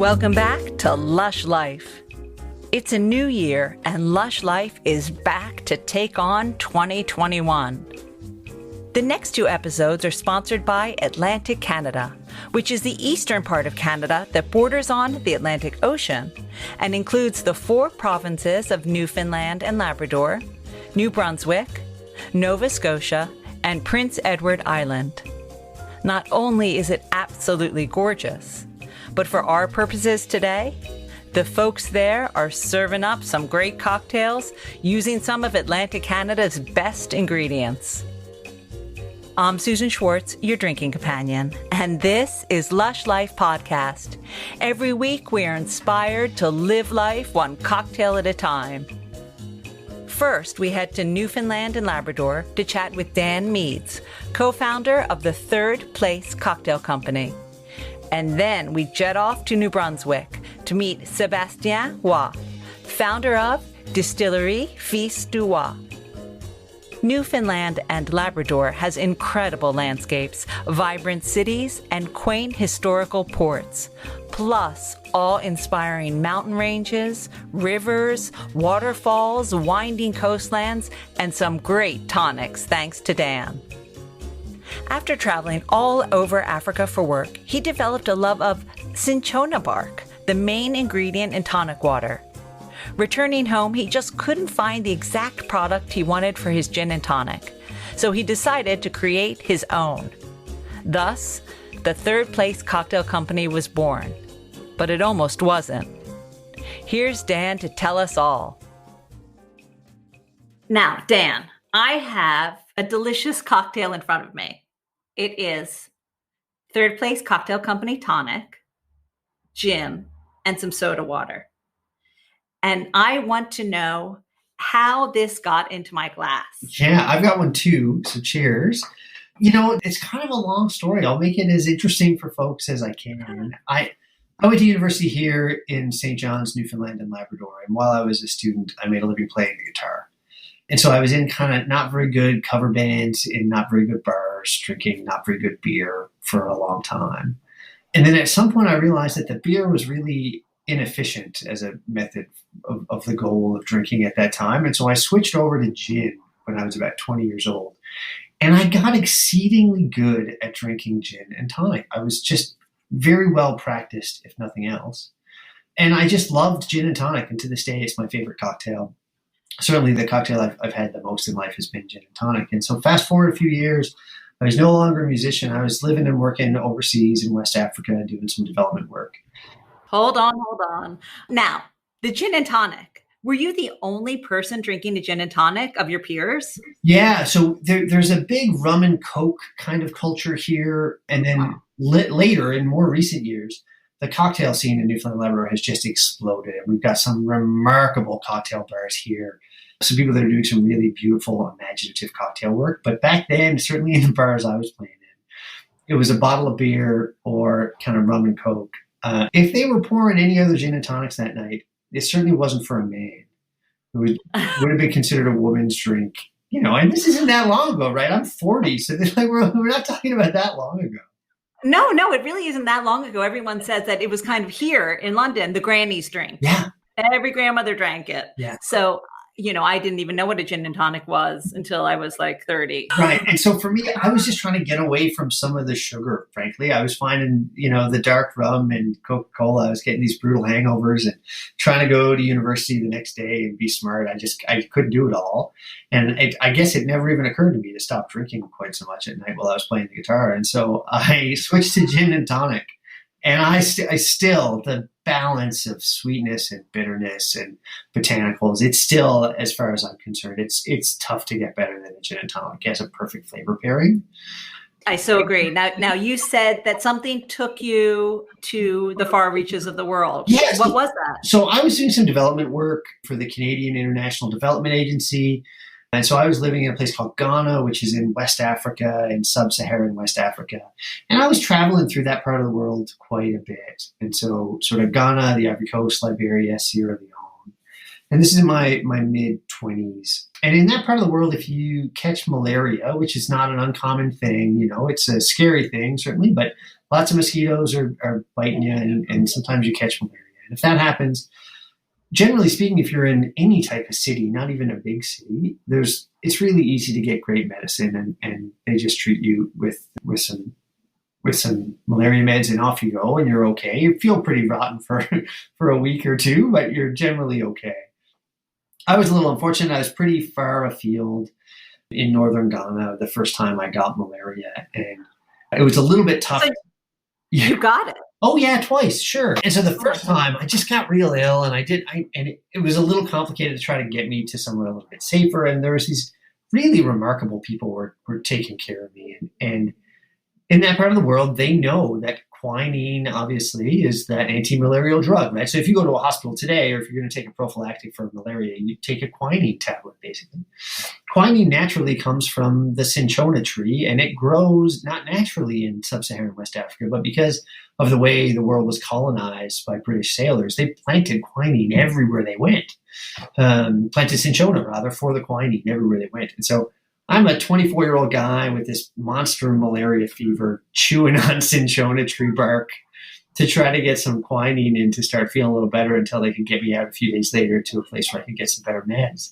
Welcome back to Lush Life. It's a new year and Lush Life is back to take on 2021. The next two episodes are sponsored by Atlantic Canada, which is the eastern part of Canada that borders on the Atlantic Ocean and includes the 4 provinces of Newfoundland and Labrador, New Brunswick, Nova Scotia, and Prince Edward Island. Not only is it absolutely gorgeous, but for our purposes today, the folks there are serving up some great cocktails using some of Atlantic Canada's best ingredients. I'm Susan Schwartz, your drinking companion, and this is Lush Life Podcast. Every week we are inspired to live life one cocktail at a time. First, we head to Newfoundland and Labrador to chat with Dan Meades, co-founder of the Third Place Cocktail Company. And then we jet off to New Brunswick to meet Sebastien Roy, founder of Distillerie Fils du Roy. Newfoundland and Labrador has incredible landscapes, vibrant cities, and quaint historical ports, plus awe-inspiring mountain ranges, rivers, waterfalls, winding coastlands, and some great tonics thanks to Dan. After traveling all over Africa for work, he developed a love of Cinchona bark, the main ingredient in tonic water. Returning home, he just couldn't find the exact product he wanted for his gin and tonic, so he decided to create his own. Thus, the Third Place Cocktail Company was born, but it almost wasn't. Here's Dan to tell us all. Now, Dan, I have a delicious cocktail in front of me. It is Third Place Cocktail Company tonic, gin, and some soda water. And I want to know how this got into my glass. Yeah, I've got one too, so cheers. You know, it's kind of a long story. I'll make it as interesting for folks as I can. I went to university here in St. John's, Newfoundland and Labrador. And while I was a student, I made a living playing the guitar. And so I was in kind of not very good cover bands in not very good bars, drinking not very good beer for a long time. And then at some point I realized that the beer was really inefficient as a method of the goal of drinking at that time. And so I switched over to gin when I was about 20 years old. And I got exceedingly good at drinking gin and tonic. I was just very well practiced, if nothing else. And I just loved gin and tonic. And to this day, it's my favorite cocktail. Certainly the cocktail I've had the most in life has been gin and tonic. And so fast forward a few years, I was no longer a musician. I was living and working overseas in West Africa, doing some development work. Hold on. Now, the gin and tonic, were you the only person drinking a gin and tonic of your peers? Yeah, so there's a big rum and coke kind of culture here. And then later, in more recent years, the cocktail scene in Newfoundland and Labrador has just exploded. And we've got some remarkable cocktail bars here. Some people that are doing some really beautiful, imaginative cocktail work. But back then, certainly in the bars I was playing in, it was a bottle of beer or kind of rum and coke. If they were pouring any other gin and tonics that night, it certainly wasn't for a man. It would have been considered a woman's drink. You know, and this isn't that long ago, right? I'm 40, so we're not talking about that long ago. No, it really isn't that long ago. Everyone says that it was kind of here in London, the grannies drink. Yeah. Every grandmother drank it. Yeah. So, you know, I didn't even know what a gin and tonic was until I was like 30. Right. And so for me, I was just trying to get away from some of the sugar, frankly. I was finding, you know, the dark rum and Coca-Cola. I was getting these brutal hangovers and trying to go to university the next day and be smart. I couldn't do it all. And I guess it never even occurred to me to stop drinking quite so much at night while I was playing the guitar. And so I switched to gin and tonic. And I still, the balance of sweetness and bitterness and botanicals, it's still, as far as I'm concerned, it's tough to get better than a gin and tonic. It has a perfect flavor pairing. I so agree. Now you said that something took you to the far reaches of the world. Yes. What was that? So I was doing some development work for the Canadian International Development Agency. And so I was living in a place called Ghana, which is in West Africa, in sub-Saharan West Africa. And I was traveling through that part of the world quite a bit. And so sort of Ghana, the Ivory Coast, Liberia, Sierra Leone. And this is in my mid-20s. And in that part of the world, if you catch malaria, which is not an uncommon thing, it's a scary thing, certainly, but lots of mosquitoes are biting you, and sometimes you catch malaria. And if that happens, generally speaking, if you're in any type of city, not even a big city, it's really easy to get great medicine, and they just treat you with some malaria meds, and off you go, and you're okay. You feel pretty rotten for a week or two, but you're generally okay. I was a little unfortunate. I was pretty far afield in northern Ghana the first time I got malaria, and it was a little bit tough. So you got it? Oh yeah, twice, sure. And so the first time I just got real ill, and it was a little complicated to try to get me to somewhere a little bit safer. And there was these really remarkable people were taking care of me, and in that part of the world, they know that quinine, obviously, is that anti-malarial drug, right? So if you go to a hospital today, or if you're going to take a prophylactic for malaria, you take a quinine tablet, basically. Quinine naturally comes from the Cinchona tree, and it grows not naturally in sub-Saharan West Africa, but because of the way the world was colonized by British sailors, they planted quinine everywhere they went. Planted Cinchona, rather, for the quinine everywhere they went. And so I'm a 24-year-old guy with this monster malaria fever, chewing on Cinchona tree bark to try to get some quinine in to start feeling a little better until they could get me out a few days later to a place where I could get some better meds.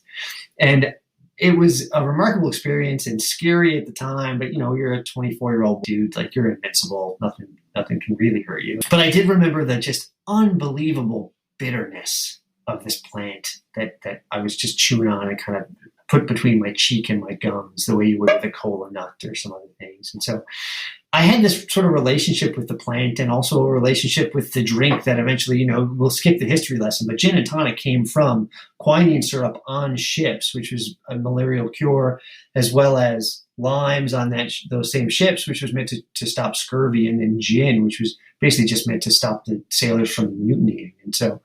And it was a remarkable experience and scary at the time, but you're a 24-year-old dude, like you're invincible. Nothing can really hurt you. But I did remember the just unbelievable bitterness of this plant that I was just chewing on and kind of put between my cheek and my gums, the way you would with a cola nut or some other things. And so I had this sort of relationship with the plant, and also a relationship with the drink that eventually, we'll skip the history lesson, but gin and tonic came from quinine syrup on ships, which was a malarial cure, as well as limes on those same ships, which was meant to stop scurvy, and then gin, which was basically just meant to stop the sailors from mutinying. And so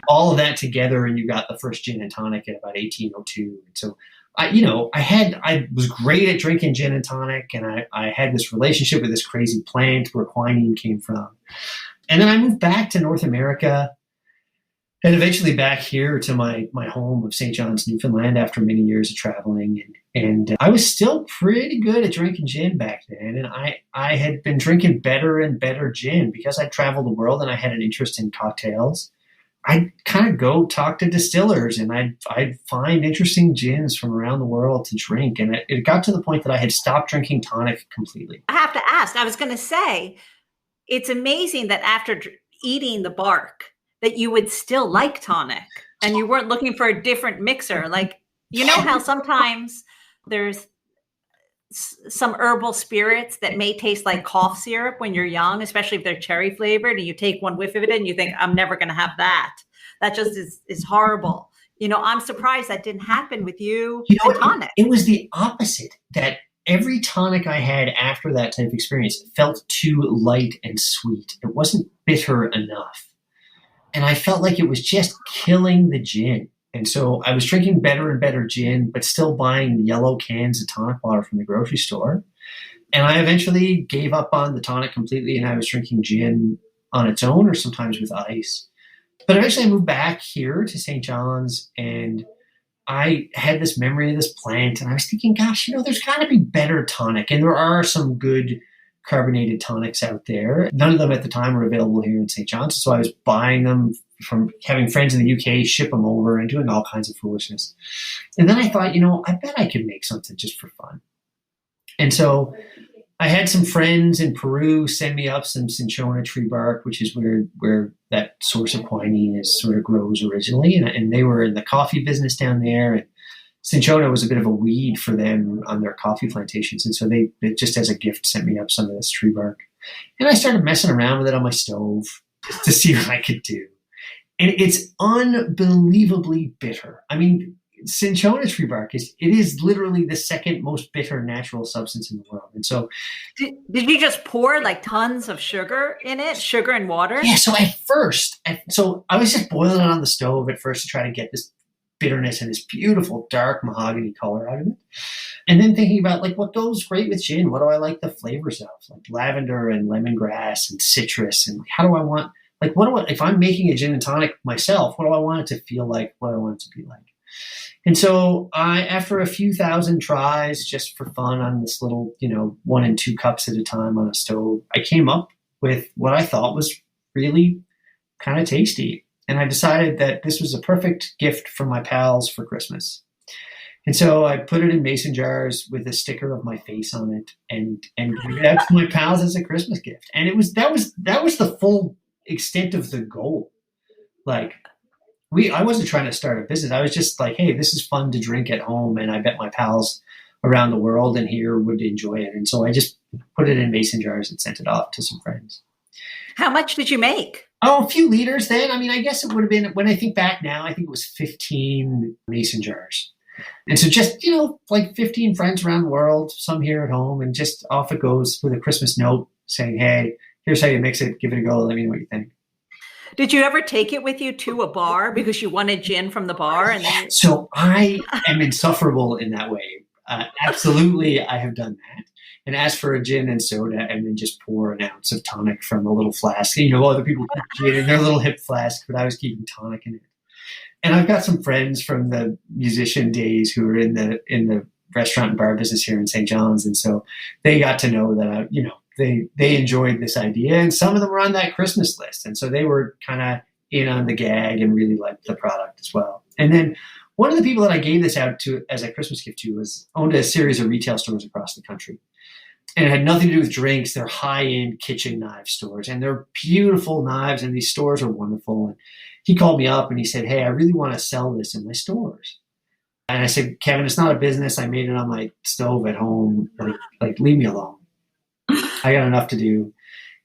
all of that together, and you got the first gin and tonic in about 1802. And so I was great at drinking gin and tonic, and I had this relationship with this crazy plant where quinine came from. And then I moved back to North America, and eventually back here to my home of St. John's, Newfoundland, after many years of traveling. And I was still pretty good at drinking gin back then. And I had been drinking better and better gin because I traveled the world and I had an interest in cocktails. I'd kind of go talk to distillers, and I'd find interesting gins from around the world to drink. And it got to the point that I had stopped drinking tonic completely. I have to ask, I was going to say, it's amazing that after eating the bark that you would still like tonic and you weren't looking for a different mixer. Like, how sometimes there's some herbal spirits that may taste like cough syrup when you're young, especially if they're cherry flavored, and you take one whiff of it and you think, I'm never going to have that. That just is horrible. I'm surprised that didn't happen with you and tonic. It was the opposite, that every tonic I had after that type of experience felt too light and sweet. It wasn't bitter enough. And I felt like it was just killing the gin. And so I was drinking better and better gin, but still buying yellow cans of tonic water from the grocery store. And I eventually gave up on the tonic completely, and I was drinking gin on its own or sometimes with ice. But eventually I moved back here to St. John's, and I had this memory of this plant, and I was thinking, gosh, there's got to be better tonic. And there are some good carbonated tonics out there. None of them at the time were available here in St. John's. So I was buying them from having friends in the UK ship them over and doing all kinds of foolishness. And then I thought, I bet I could make something just for fun. And so I had some friends in Peru send me up some Cinchona tree bark, which is where that source of quinine sort of grows originally. And they were in the coffee business down there. And Cinchona was a bit of a weed for them on their coffee plantations. And so they just as a gift sent me up some of this tree bark. And I started messing around with it on my stove to see what I could do. And it's unbelievably bitter. I mean, Cinchona tree bark is literally the second most bitter natural substance in the world. And so did you just pour like tons of sugar in it, sugar and water? Yeah. So I was just boiling it on the stove at first to try to get this bitterness and this beautiful dark mahogany color out of it. And then thinking about like what goes great with gin. What do I like the flavors of? Like lavender and lemongrass and citrus. And how do I want like, if I'm making a gin and tonic myself, what do I want it to feel like? What do I want it to be like? And so after a few thousand tries, just for fun on this little, 1 and 2 cups at a time on a stove, I came up with what I thought was really kind of tasty. And I decided that this was a perfect gift for my pals for Christmas. And so I put it in mason jars with a sticker of my face on it and gave it out to my pals as a Christmas gift. And that was the full extent of the goal. Like, I wasn't trying to start a business. I was just like, hey, this is fun to drink at home, and I bet my pals around the world and here would enjoy it. And so I just put it in mason jars and sent it off to some friends. How much did you make? Oh, a few liters then. I mean, I guess it would have been, when I think back now, I think it was 15 mason jars. And so just, like 15 friends around the world, some here at home, and just off it goes with a Christmas note saying, hey, here's how you mix it. Give it a go. Let me know what you think. Did you ever take it with you to a bar because you wanted gin from the bar? And then... So I am insufferable in that way. Absolutely, I have done that. And ask for a gin and soda and then just pour an ounce of tonic from a little flask. Other people keep gin in their little hip flask, but I was keeping tonic in it. And I've got some friends from the musician days who are in the restaurant and bar business here in St. John's. And so they got to know that, they enjoyed this idea, and some of them were on that Christmas list. And so they were kind of in on the gag and really liked the product as well. And then one of the people that I gave this out to as a Christmas gift to owned a series of retail stores across the country. And it had nothing to do with drinks. They're high-end kitchen knife stores, and they're beautiful knives, and these stores are wonderful. And he called me up and he said, hey, I really want to sell this in my stores. And I said, Kevin, it's not a business. I made it on my stove at home. Like leave me alone. I got enough to do.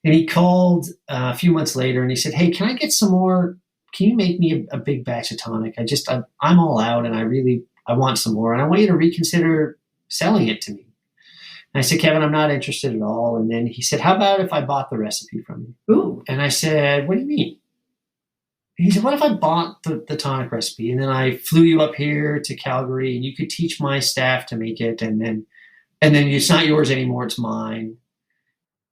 And he called a few months later and he said, hey, can I get some more? Can you make me a big batch of tonic? I'm all out, and I want some more, and I want you to reconsider selling it to me. And I said, Kevin, I'm not interested at all. And then he said, how about if I bought the recipe from you? Ooh. And I said, what do you mean? And he said, what if I bought the tonic recipe, and then I flew you up here to Calgary, and you could teach my staff to make it, and then it's not yours anymore, it's mine.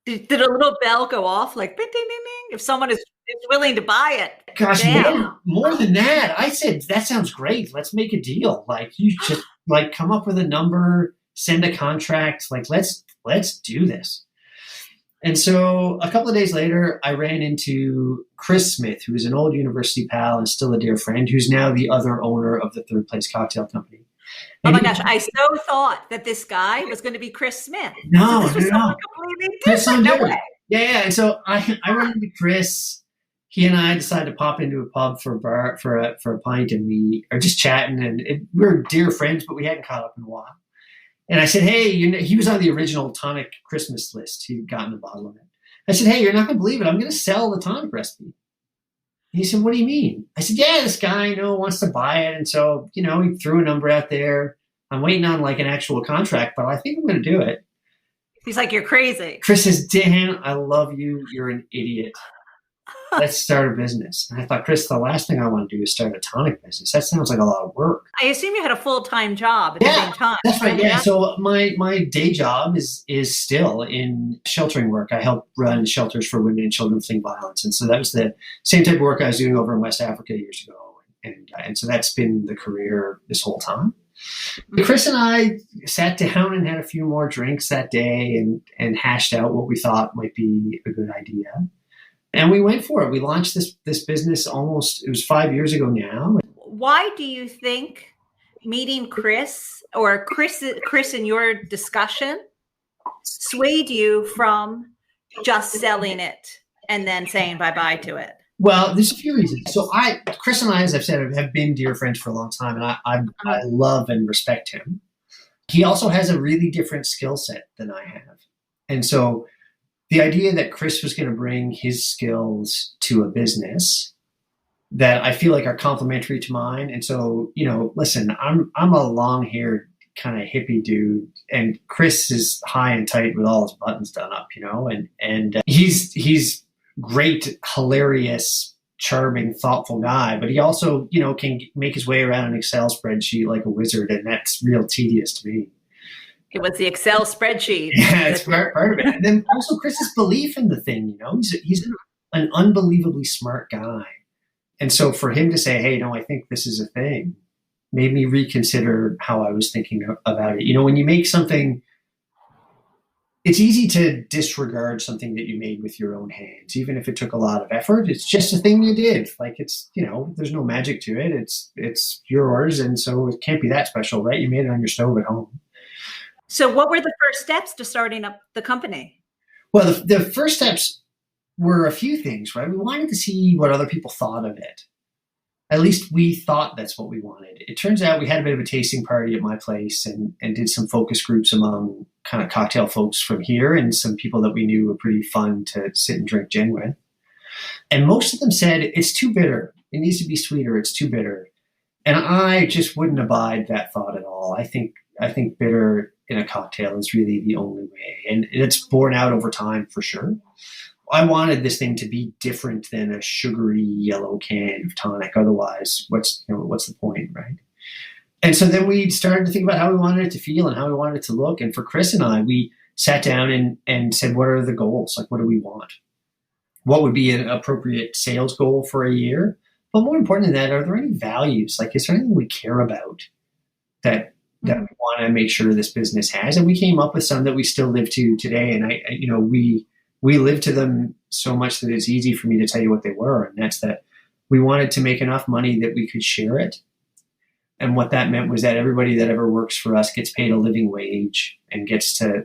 Did a little bell go off like ding, ding, ding, ding, if someone is willing to buy it? Gosh, more than that. I said, that sounds great. Let's make a deal. Like, you just come up with a number, send a contract. Like, let's do this. And so a couple of days later, I ran into Chris Smith, who is an old university pal and still a dear friend, who's now the other owner of the Third Place Cocktail Company. Oh my gosh, I so thought that this guy was going to be Chris Smith. No, so this was no. Completely different. No way. Yeah. And so I ran into Chris. He and I decided to pop into a pub for a pint, and we are just chatting, and we were dear friends, but we hadn't caught up in a while. And I said, hey, he was on the original tonic Christmas list. He'd gotten a bottle of it. I said, hey, you're not going to believe it. I'm going to sell the tonic recipe. He said, what do you mean? I said, yeah, this guy I know wants to buy it. And so, he threw a number out there. I'm waiting on an actual contract, but I think I'm going to do it. He's like, you're crazy. Chris says, Dan, I love you. You're an idiot. Let's start a business. And I thought, Chris, the last thing I want to do is start a tonic business. That sounds like a lot of work. I assume you had a full-time job at the same time. That's right. Yeah. So my day job is still in sheltering work. I help run shelters for women and children fleeing violence. And so that was the same type of work I was doing over in West Africa years ago. And so that's been the career this whole time. Mm-hmm. Chris and I sat down and had a few more drinks that day and hashed out what we thought might be a good idea. And we went for it. We launched this business it was 5 years ago now. Why do you think meeting Chris or Chris in your discussion swayed you from just selling it and then saying bye-bye to it? Well, there's a few reasons. So Chris and I, as I've said, have been dear friends for a long time, and I love and respect him. He also has a really different skill set than I have. And so the idea that Chris was going to bring his skills to a business that I feel like are complementary to mine. And so, listen, I'm a long-haired kind of hippie dude, and Chris is high and tight with all his buttons done up, and he's great, hilarious, charming, thoughtful guy, but he also, can make his way around an Excel spreadsheet like a wizard, and that's real tedious to me. It was the Excel spreadsheet. Yeah, it's part of it. And then also Chris's belief in the thing, he's an unbelievably smart guy. And so for him to say, hey, no, I think this is a thing, made me reconsider how I was thinking about it. You know, when you make something, it's easy to disregard something that you made with your own hands, even if it took a lot of effort. It's just a thing you did. Like, it's, you know, there's no magic to it. It's yours. And so it can't be that special, right? You made it on your stove at home. So what were the first steps to starting up the company? Well, the first steps were a few things, right? We wanted to see what other people thought of it. At least we thought that's what we wanted. It turns out we had a bit of a tasting party at my place and did some focus groups among kind of cocktail folks from here and some people that we knew were pretty fun to sit and drink gin with. And most of them said, it's too bitter. It needs to be sweeter. It's too bitter. And I just wouldn't abide that thought at all. I think bitter in a cocktail is really the only way. And it's borne out over time for sure. I wanted this thing to be different than a sugary yellow can of tonic. Otherwise, what's the point, right? And so then we started to think about how we wanted it to feel and how we wanted it to look. And for Chris and I, we sat down and said, what are the goals? Like, what do we want? What would be an appropriate sales goal for a year? But more important than that, are there any values? Like, is there anything we care about that we want to make sure this business has? And we came up with some that we still live to today. And we live to them so much that it's easy for me to tell you what they were. And that's that we wanted to make enough money that we could share it. And what that meant was that everybody that ever works for us gets paid a living wage and gets to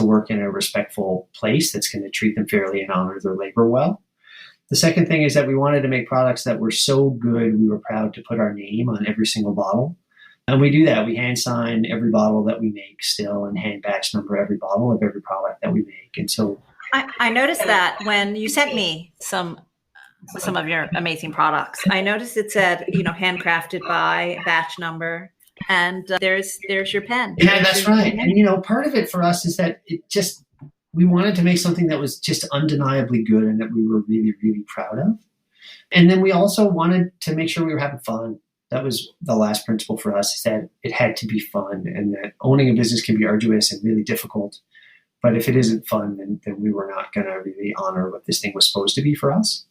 work in a respectful place that's going to treat them fairly and honor their labor well. The second thing is that we wanted to make products that were so good, we were proud to put our name on every single bottle. And we do that. We hand sign every bottle that we make still and hand batch number every bottle of every product that we make. And so I noticed that when you sent me some of your amazing products, I noticed it said, handcrafted by, batch number, and there's your pen. Yeah, that's right. And, part of it for us is that we wanted to make something that was just undeniably good and that we were really, really proud of. And then we also wanted to make sure we were having fun. That was the last principle for us, is that it had to be fun, and that owning a business can be arduous and really difficult. But if it isn't fun, then we were not going to really honor what this thing was supposed to be for us.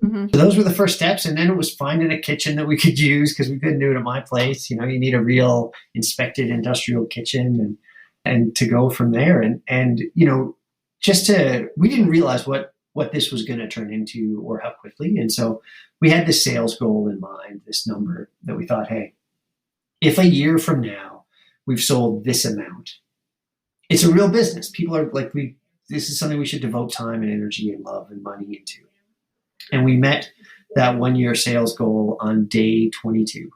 Mm-hmm. So those were the first steps. And then it was finding a kitchen that we could use, because we couldn't do it at my place. You need a real inspected industrial kitchen and to go from there. And we didn't realize what this was going to turn into or how quickly. And so we had this sales goal in mind, this number that we thought, hey, if a year from now we've sold this amount, it's a real business. People are like, this is something we should devote time and energy and love and money into. And we met that 1 year sales goal on day 22.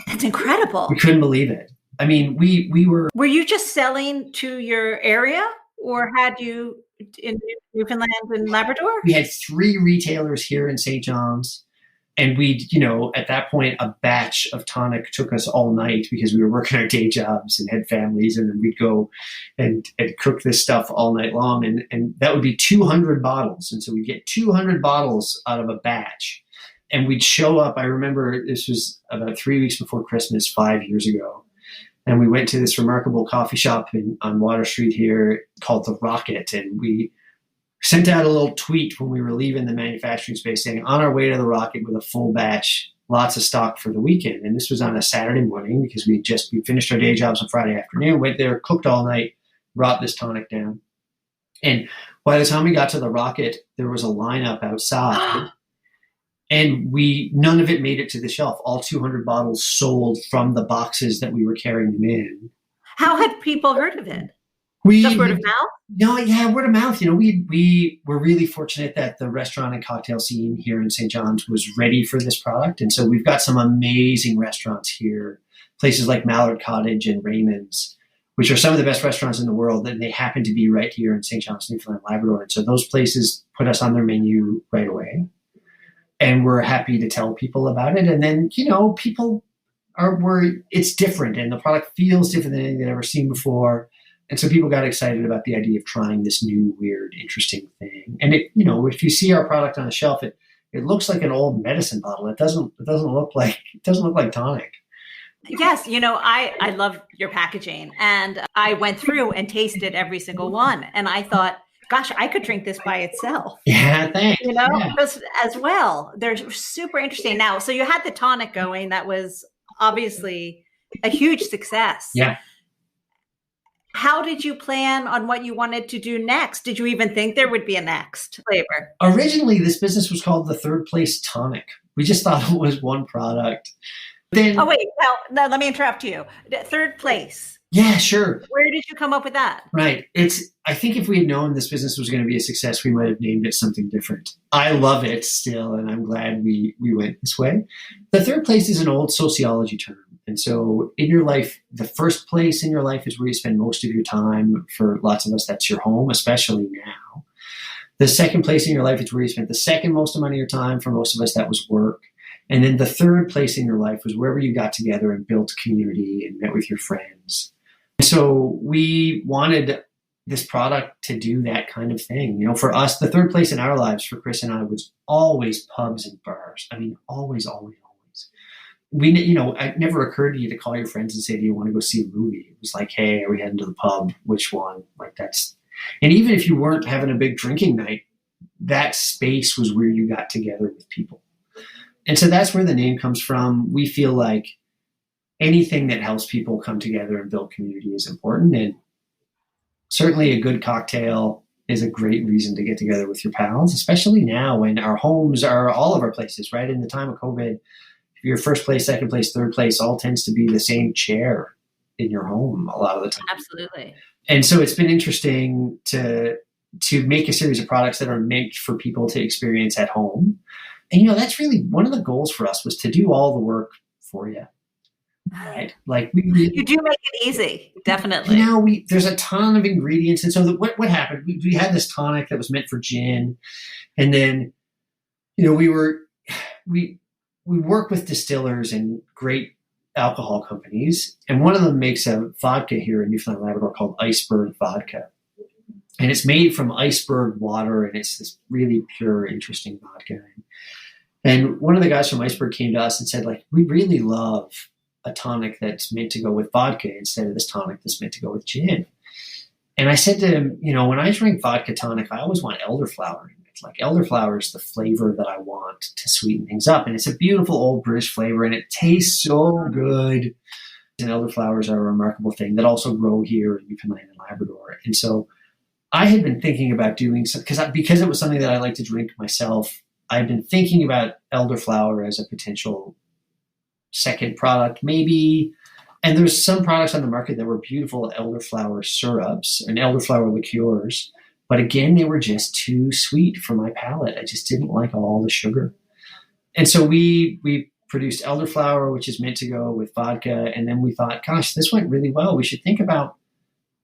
That's incredible. We couldn't believe it. I mean, we were. Were you just selling to your area, or had you in Newfoundland and Labrador? We had 3 retailers here in St. John's. And at that point, a batch of tonic took us all night because we were working our day jobs and had families. And then we'd go and cook this stuff all night long. And that would be 200 bottles. And so we'd get 200 bottles out of a batch. And we'd show up. I remember this was about 3 weeks before Christmas, 5 years ago. And we went to this remarkable coffee shop on Water Street here called The Rocket. And we sent out a little tweet when we were leaving the manufacturing space saying, on our way to the Rocket with a full batch, lots of stock for the weekend. And this was on a Saturday morning because we finished our day jobs on Friday afternoon, went there, cooked all night, brought this tonic down. And by the time we got to the Rocket, there was a lineup outside and none of it made it to the shelf. All 200 bottles sold from the boxes that we were carrying them in. How had people heard of it? Just word of mouth? No, yeah, word of mouth. We were really fortunate that the restaurant and cocktail scene here in St. John's was ready for this product. And so we've got some amazing restaurants here, places like Mallard Cottage and Raymond's, which are some of the best restaurants in the world. And they happen to be right here in St. John's, Newfoundland and Labrador. And so those places put us on their menu right away. And we're happy to tell people about it. And then, people it's different and the product feels different than anything they've ever seen before. And so people got excited about the idea of trying this new, weird, interesting thing. And if you see our product on the shelf, it looks like an old medicine bottle. It doesn't look like tonic. Yes, I love your packaging, and I went through and tasted every single one, and I thought gosh, I could drink this by itself. Yeah, thanks. You know, Yeah. just as well. They're super interesting. Now, so you had the tonic going. That was obviously a huge success. Yeah. How did you plan on what you wanted to do next? Did you even think there would be a next flavor? Originally, this business was called the Third Place Tonic. We just thought it was one product. Then, Oh, wait. No, let me interrupt you. Third place. yeah, sure. Where did you come up with that? Right. I think if we had known this business was going to be a success, we might have named it something different. I love it still, and I'm glad we went this way. The third place is an old sociology term. And so in your life, the first place in your life is where you spend most of your time. For lots of us, that's your home, especially now. The second place in your life is where you spent the second most amount of your time. For most of us, that was work. And then the third place in your life was wherever you got together and built community and met with your friends. So we wanted this product to do that kind of thing. You know, for us, the third place in our lives, for Chris and I, was always pubs and bars. I mean, always, always, always. It never occurred to you to call your friends and say, do you want to go see a movie? It was like, hey, are we heading to the pub? Which one? And even if you weren't having a big drinking night, that space was where you got together with people. And so that's where the name comes from. We feel like anything that helps people come together and build community is important. And certainly a good cocktail is a great reason to get together with your pals, especially now when our homes are all of our places, right? In the time of COVID, your first place, second place, third place all tends to be the same chair in your home a lot of the time. Absolutely. And so it's been interesting to make a series of products that are meant for people to experience at home. And, that's really one of the goals for us, was to do all the work for you. Right? Like you do make it easy, definitely. There's a ton of ingredients. And so what happened? We had this tonic that was meant for gin. And then, we work with distillers and great alcohol companies. And one of them makes a vodka here in Newfoundland and Labrador called Iceberg Vodka. And it's made from iceberg water, and it's this really pure, interesting vodka. And one of the guys from Iceberg came to us and said, like, we really love a tonic that's meant to go with vodka instead of this tonic that's meant to go with gin. And I said to him, when I drink vodka tonic, I always want elderflower. It's like elderflower is the flavor that I want to sweeten things up. And it's a beautiful old British flavor, and it tastes so good. And elderflowers are a remarkable thing that also grow here in Newfoundland and Labrador. And so I had been thinking about doing some, because it was something that I like to drink myself. I've been thinking about elderflower as a potential second product, maybe. And there's some products on the market that were beautiful elderflower syrups and elderflower liqueurs. But again, they were just too sweet for my palate. I just didn't like all the sugar. And so we produced elderflower, which is meant to go with vodka. And then we thought, gosh, this went really well. We should think about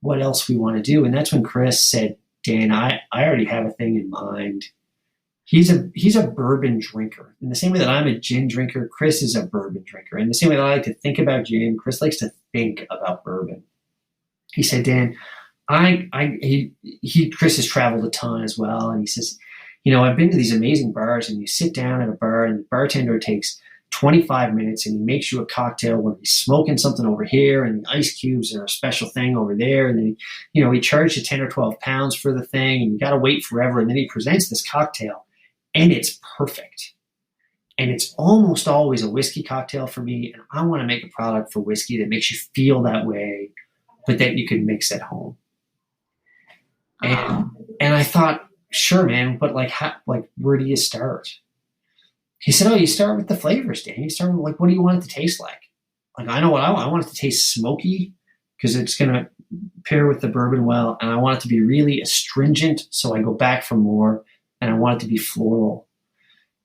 what else we want to do. And that's when Chris said, Dan, I already have a thing in mind. He's a bourbon drinker. In the same way that I'm a gin drinker, Chris is a bourbon drinker. In the same way that I like to think about gin, Chris likes to think about bourbon. He said, Dan, Chris has traveled a ton as well. And he says, I've been to these amazing bars, and you sit down at a bar and the bartender takes 25 minutes and he makes you a cocktail where he's smoking something over here and the ice cubes are a special thing over there. And then, he charged you 10 or 12 pounds for the thing, and you got to wait forever. And then he presents this cocktail, and it's perfect. And it's almost always a whiskey cocktail for me. And I want to make a product for whiskey that makes you feel that way, but that you can mix at home. And I thought, sure, man, but where do you start? He said, you start with the flavors, Dan. You start with, what do you want it to taste like? I know what I want. I want it to taste smoky because it's going to pair with the bourbon well. And I want it to be really astringent, so I go back for more. And I want it to be floral.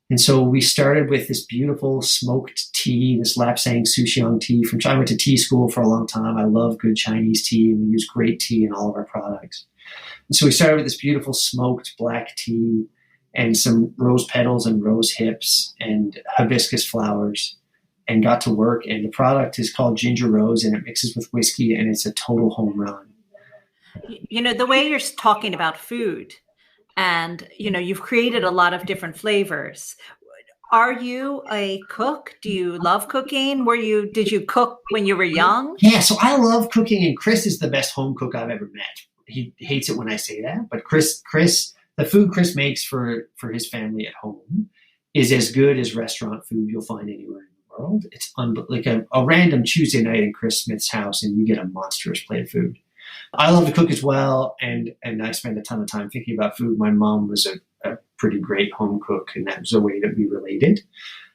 And so we started with this beautiful smoked tea, this Lapsang Souchong tea. I went to tea school for a long time. I love good Chinese tea, and we use great tea in all of our products. And so we started with this beautiful smoked black tea and some rose petals and rose hips and hibiscus flowers, and got to work. And the product is called Ginger Rose, and it mixes with whiskey, and it's a total home run. The way you're talking about food, and, you've created a lot of different flavors. Are you a cook? Do you love cooking? Did you cook when you were young? Yeah, so I love cooking, and Chris is the best home cook I've ever met. he hates it when I say that, but Chris, the food Chris makes for his family at home is as good as restaurant food you'll find anywhere in the world. It's like a random Tuesday night in Chris Smith's house and you get a monstrous plate of food. I love to cook as well, and I spend a ton of time thinking about food. My mom was a pretty great home cook, and that was a way that we related.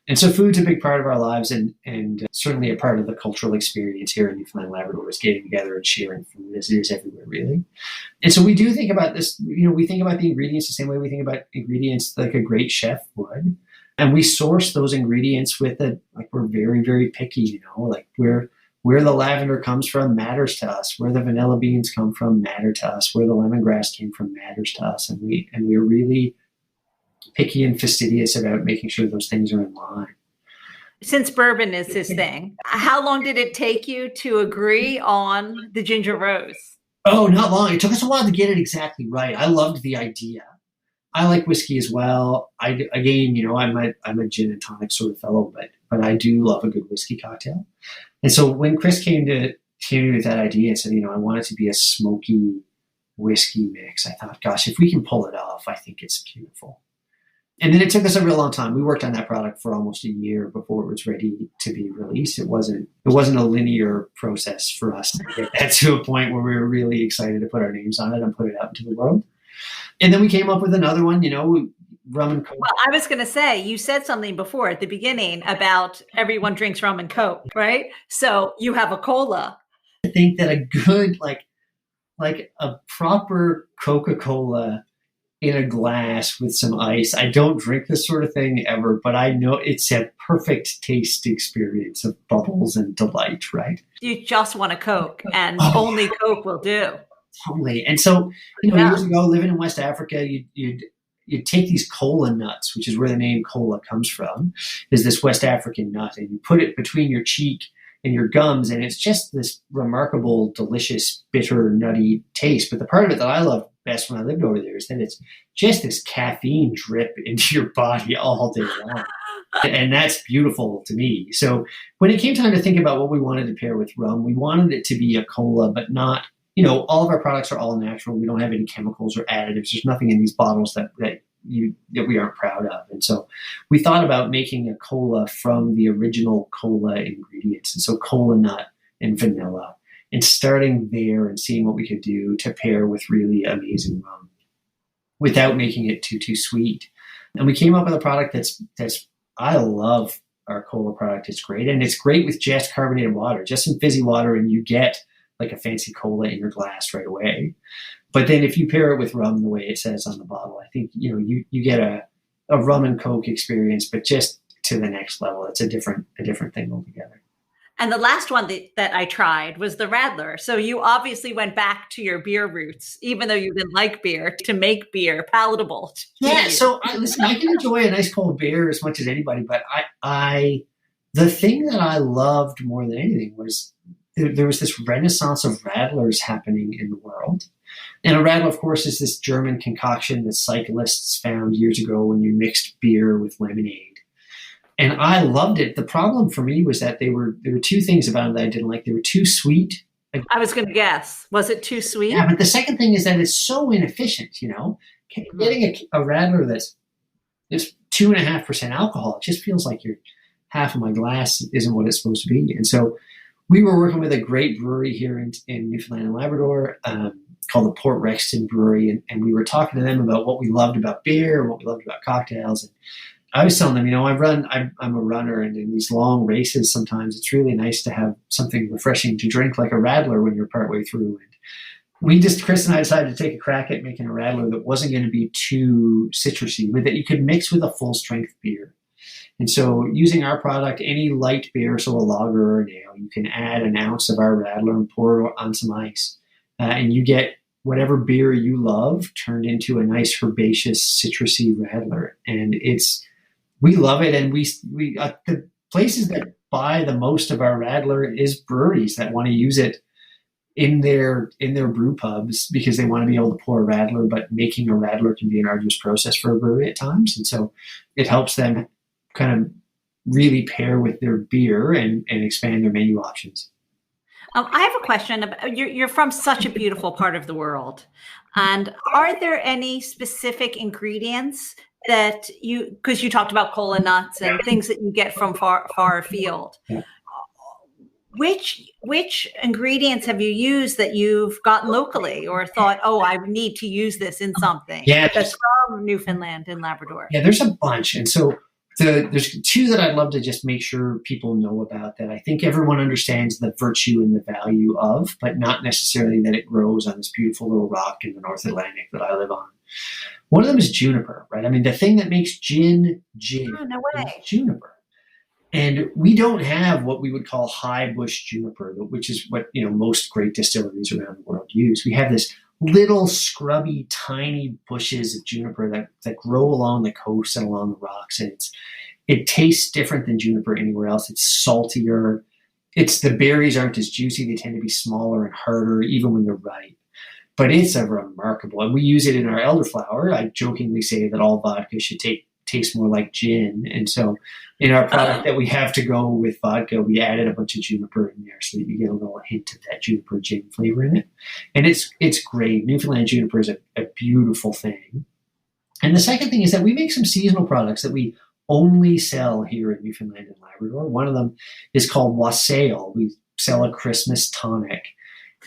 And so food's a big part of our lives, and certainly a part of the cultural experience here in Newfoundland and Labrador is getting together and sharing food, as it is everywhere, really. And so we do think about this, we think about the ingredients the same way we think about ingredients like a great chef would. And we source those ingredients with we're very, very picky, like where the lavender comes from matters to us. Where the vanilla beans come from matter to us. Where the lemongrass came from matters to us. And we're really picky and fastidious about making sure those things are in line. Since bourbon is his thing, how long did it take you to agree on the ginger rose? Oh, not long. It took us a while to get it exactly right. I loved the idea. I like whiskey as well. I'm a gin and tonic sort of fellow, but I do love a good whiskey cocktail. And so when Chris came to me with that idea and said, I want it to be a smoky whiskey mix, I thought, gosh, if we can pull it off, I think it's beautiful. And then it took us a real long time. We worked on that product for almost a year before it was ready to be released. It wasn't a linear process for us to get that to a point where we were really excited to put our names on it and put it out into the world. And then we came up with another one, rum and coke. Well, I was going to say, you said something before at the beginning about everyone drinks rum and coke, right? So you have a cola. I think that a good, like a proper Coca-Cola in a glass with some ice. I don't drink this sort of thing ever, but I know it's a perfect taste experience of bubbles and delight, right? You just want a Coke, and only Coke will do. Totally. And so, years ago, living in West Africa, you'd take these cola nuts, which is where the name cola comes from, is this West African nut, and you put it between your cheek and your gums, and it's just this remarkable, delicious, bitter, nutty taste. But the part of it that I love best when I lived over there is that it's just this caffeine drip into your body all day long. And that's beautiful to me. So when it came time to think about what we wanted to pair with rum, we wanted it to be a cola, but not, all of our products are all natural. We don't have any chemicals or additives. There's nothing in these bottles that we aren't proud of. And so we thought about making a cola from the original cola ingredients. And so cola nut and vanilla, and starting there and seeing what we could do to pair with really amazing rum without making it too sweet. And we came up with a product that's I love our cola product. It's great. And it's great with just carbonated water, just some fizzy water, and you get like a fancy cola in your glass right away. But then if you pair it with rum the way it says on the bottle, I think, you get a rum and Coke experience, but just to the next level. It's a different thing altogether. And the last one that I tried was the Radler. So you obviously went back to your beer roots, even though you didn't like beer, to make beer palatable. Yeah. So I can enjoy a nice cold beer as much as anybody, but the thing that I loved more than anything was there was this renaissance of radlers happening in the world. And a radler, of course, is this German concoction that cyclists found years ago when you mixed beer with lemonade. And I loved it. The problem for me was that there were two things about it that I didn't like. They were too sweet. I was going to guess. Was it too sweet? Yeah, but the second thing is that it's so inefficient, Getting a radler that's 2.5% alcohol, it just feels like half of my glass isn't what it's supposed to be. And so we were working with a great brewery here in Newfoundland and Labrador called the Port Rexton Brewery. And we were talking to them about what we loved about beer and what we loved about cocktails. And I was telling them, I'm a runner, and in these long races, sometimes it's really nice to have something refreshing to drink, like a radler when you're partway through. And Chris and I decided to take a crack at making a radler that wasn't going to be too citrusy, but that you could mix with a full strength beer. And so using our product, any light beer, so a lager or an ale, you can add an ounce of our radler and pour it on some ice. And you get whatever beer you love turned into a nice herbaceous, citrusy radler. And we love it. And we the places that buy the most of our radler is breweries that want to use it in their brew pubs because they want to be able to pour a radler, but making a radler can be an arduous process for a brewery at times. And so it helps them kind of really pair with their beer and expand their menu options. I have a question about you're from such a beautiful part of the world. And are there any specific ingredients that because you talked about cola nuts and things that you get from far afield. Yeah. Which ingredients have you used that you've gotten locally or thought, oh, I need to use this in something that's from Newfoundland and Labrador? Yeah, there's a bunch. And so there's two that I'd love to just make sure people know about that I think everyone understands the virtue and the value of, but not necessarily that it grows on this beautiful little rock in the North Atlantic that I live on. One of them is juniper, right? I mean, the thing that makes gin Oh, no way. is juniper. And we don't have what we would call high bush juniper, which is what most great distilleries around the world use. We have this little scrubby, tiny bushes of juniper that grow along the coast and along the rocks, and it tastes different than juniper anywhere else. It's saltier. The berries aren't as juicy. They tend to be smaller and harder, even when they're ripe. But it's a remarkable, and we use it in our elderflower. I jokingly say that all vodka should taste more like gin. And so in our product that we have to go with vodka, we added a bunch of juniper in there so that you get a little hint of that juniper gin flavor in it. And it's great. Newfoundland juniper is a beautiful thing. And the second thing is that we make some seasonal products that we only sell here in Newfoundland and Labrador. One of them is called Wassail. We sell a Christmas tonic.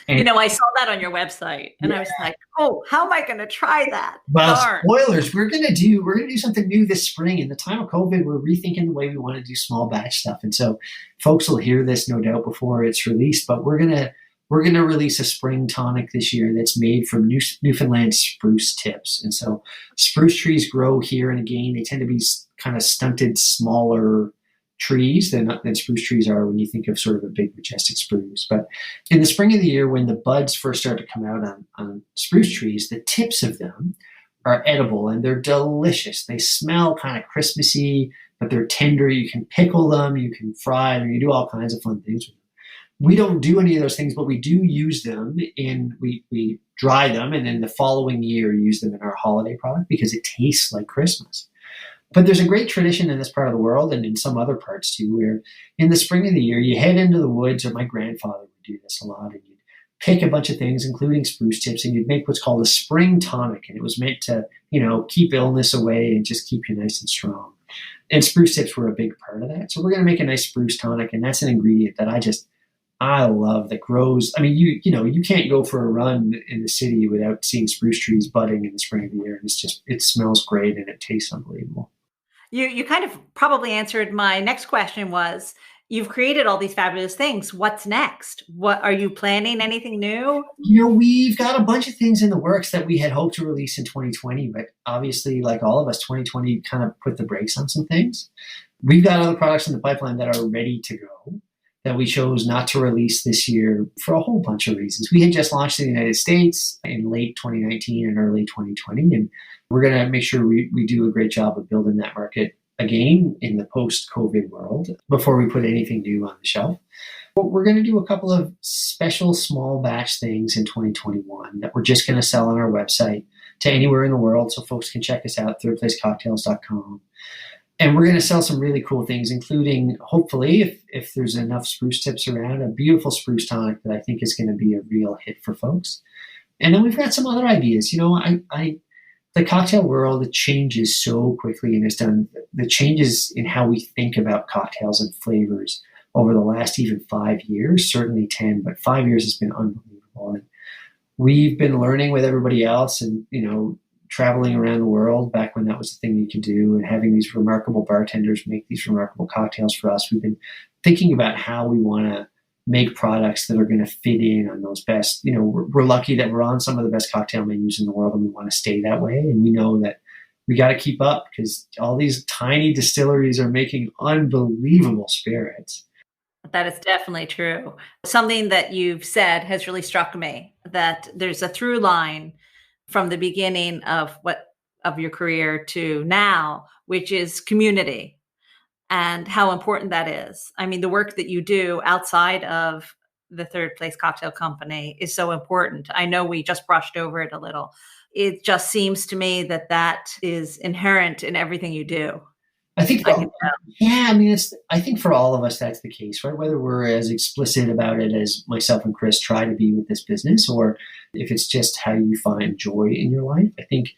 And, I saw that on your website and I was like, oh, how am I going to try that? Well, Darn. Spoilers. We're going to do something new this spring. In the time of COVID, we're rethinking the way we want to do small batch stuff. And so folks will hear this no doubt before it's released, but we're going to release a spring tonic this year that's made from Newfoundland spruce tips. And so spruce trees grow here. And again, they tend to be kind of stunted, smaller trees than spruce trees are when you think of sort of a big majestic spruce. But in the spring of the year, when the buds first start to come out on spruce trees, the tips of them are edible and they're delicious. They smell kind of Christmassy, but they're tender. You can pickle them, you can fry them, you do all kinds of fun things with them. We don't do any of those things, but we do use them we dry them and then the following year use them in our holiday product because it tastes like Christmas. But there's a great tradition in this part of the world and in some other parts too, where in the spring of the year, you head into the woods, or my grandfather would do this a lot, and you'd pick a bunch of things, including spruce tips, and you'd make what's called a spring tonic. And it was meant to, keep illness away and just keep you nice and strong. And spruce tips were a big part of that. So we're going to make a nice spruce tonic, and that's an ingredient that I love that grows. I mean, you can't go for a run in the city without seeing spruce trees budding in the spring of the year. And it smells great and it tastes unbelievable. You kind of probably answered my next question was, you've created all these fabulous things. What's next? What are you planning? Anything new? We've got a bunch of things in the works that we had hoped to release in 2020, but obviously, like all of us, 2020 kind of put the brakes on some things. We've got other products in the pipeline that are ready to go that we chose not to release this year for a whole bunch of reasons. We had just launched in the United States in late 2019 and early 2020, and we're going to make sure we do a great job of building that market again in the post-COVID world before we put anything new on the shelf. But we're going to do a couple of special small batch things in 2021 that we're just going to sell on our website to anywhere in the world, so folks can check us out, thirdplacecocktails.com. And we're going to sell some really cool things, including, hopefully, if there's enough spruce tips around, a beautiful spruce tonic that I think is going to be a real hit for folks. And then we've got some other ideas. The cocktail world, it changes so quickly, and it's done the changes in how we think about cocktails and flavors over the last even 5 years, certainly 10, but 5 years has been unbelievable. And we've been learning with everybody else and, traveling around the world back when that was the thing you could do, and having these remarkable bartenders make these remarkable cocktails for us. We've been thinking about how we want to make products that are going to fit in on those best, we're lucky that we're on some of the best cocktail menus in the world, and we want to stay that way. And we know that we got to keep up because all these tiny distilleries are making unbelievable spirits. That is definitely true. Something that you've said has really struck me, that there's a through line from the beginning of your career to now, which is community and how important that is. I mean, the work that you do outside of the Third Place Cocktail Company is so important. I know we just brushed over it a little. It just seems to me that is inherent in everything you do. I think, I can tell. yeah, I mean, I think for all of us, that's the case, right? Whether we're as explicit about it as myself and Chris try to be with this business, or if it's just how you find joy in your life. I think,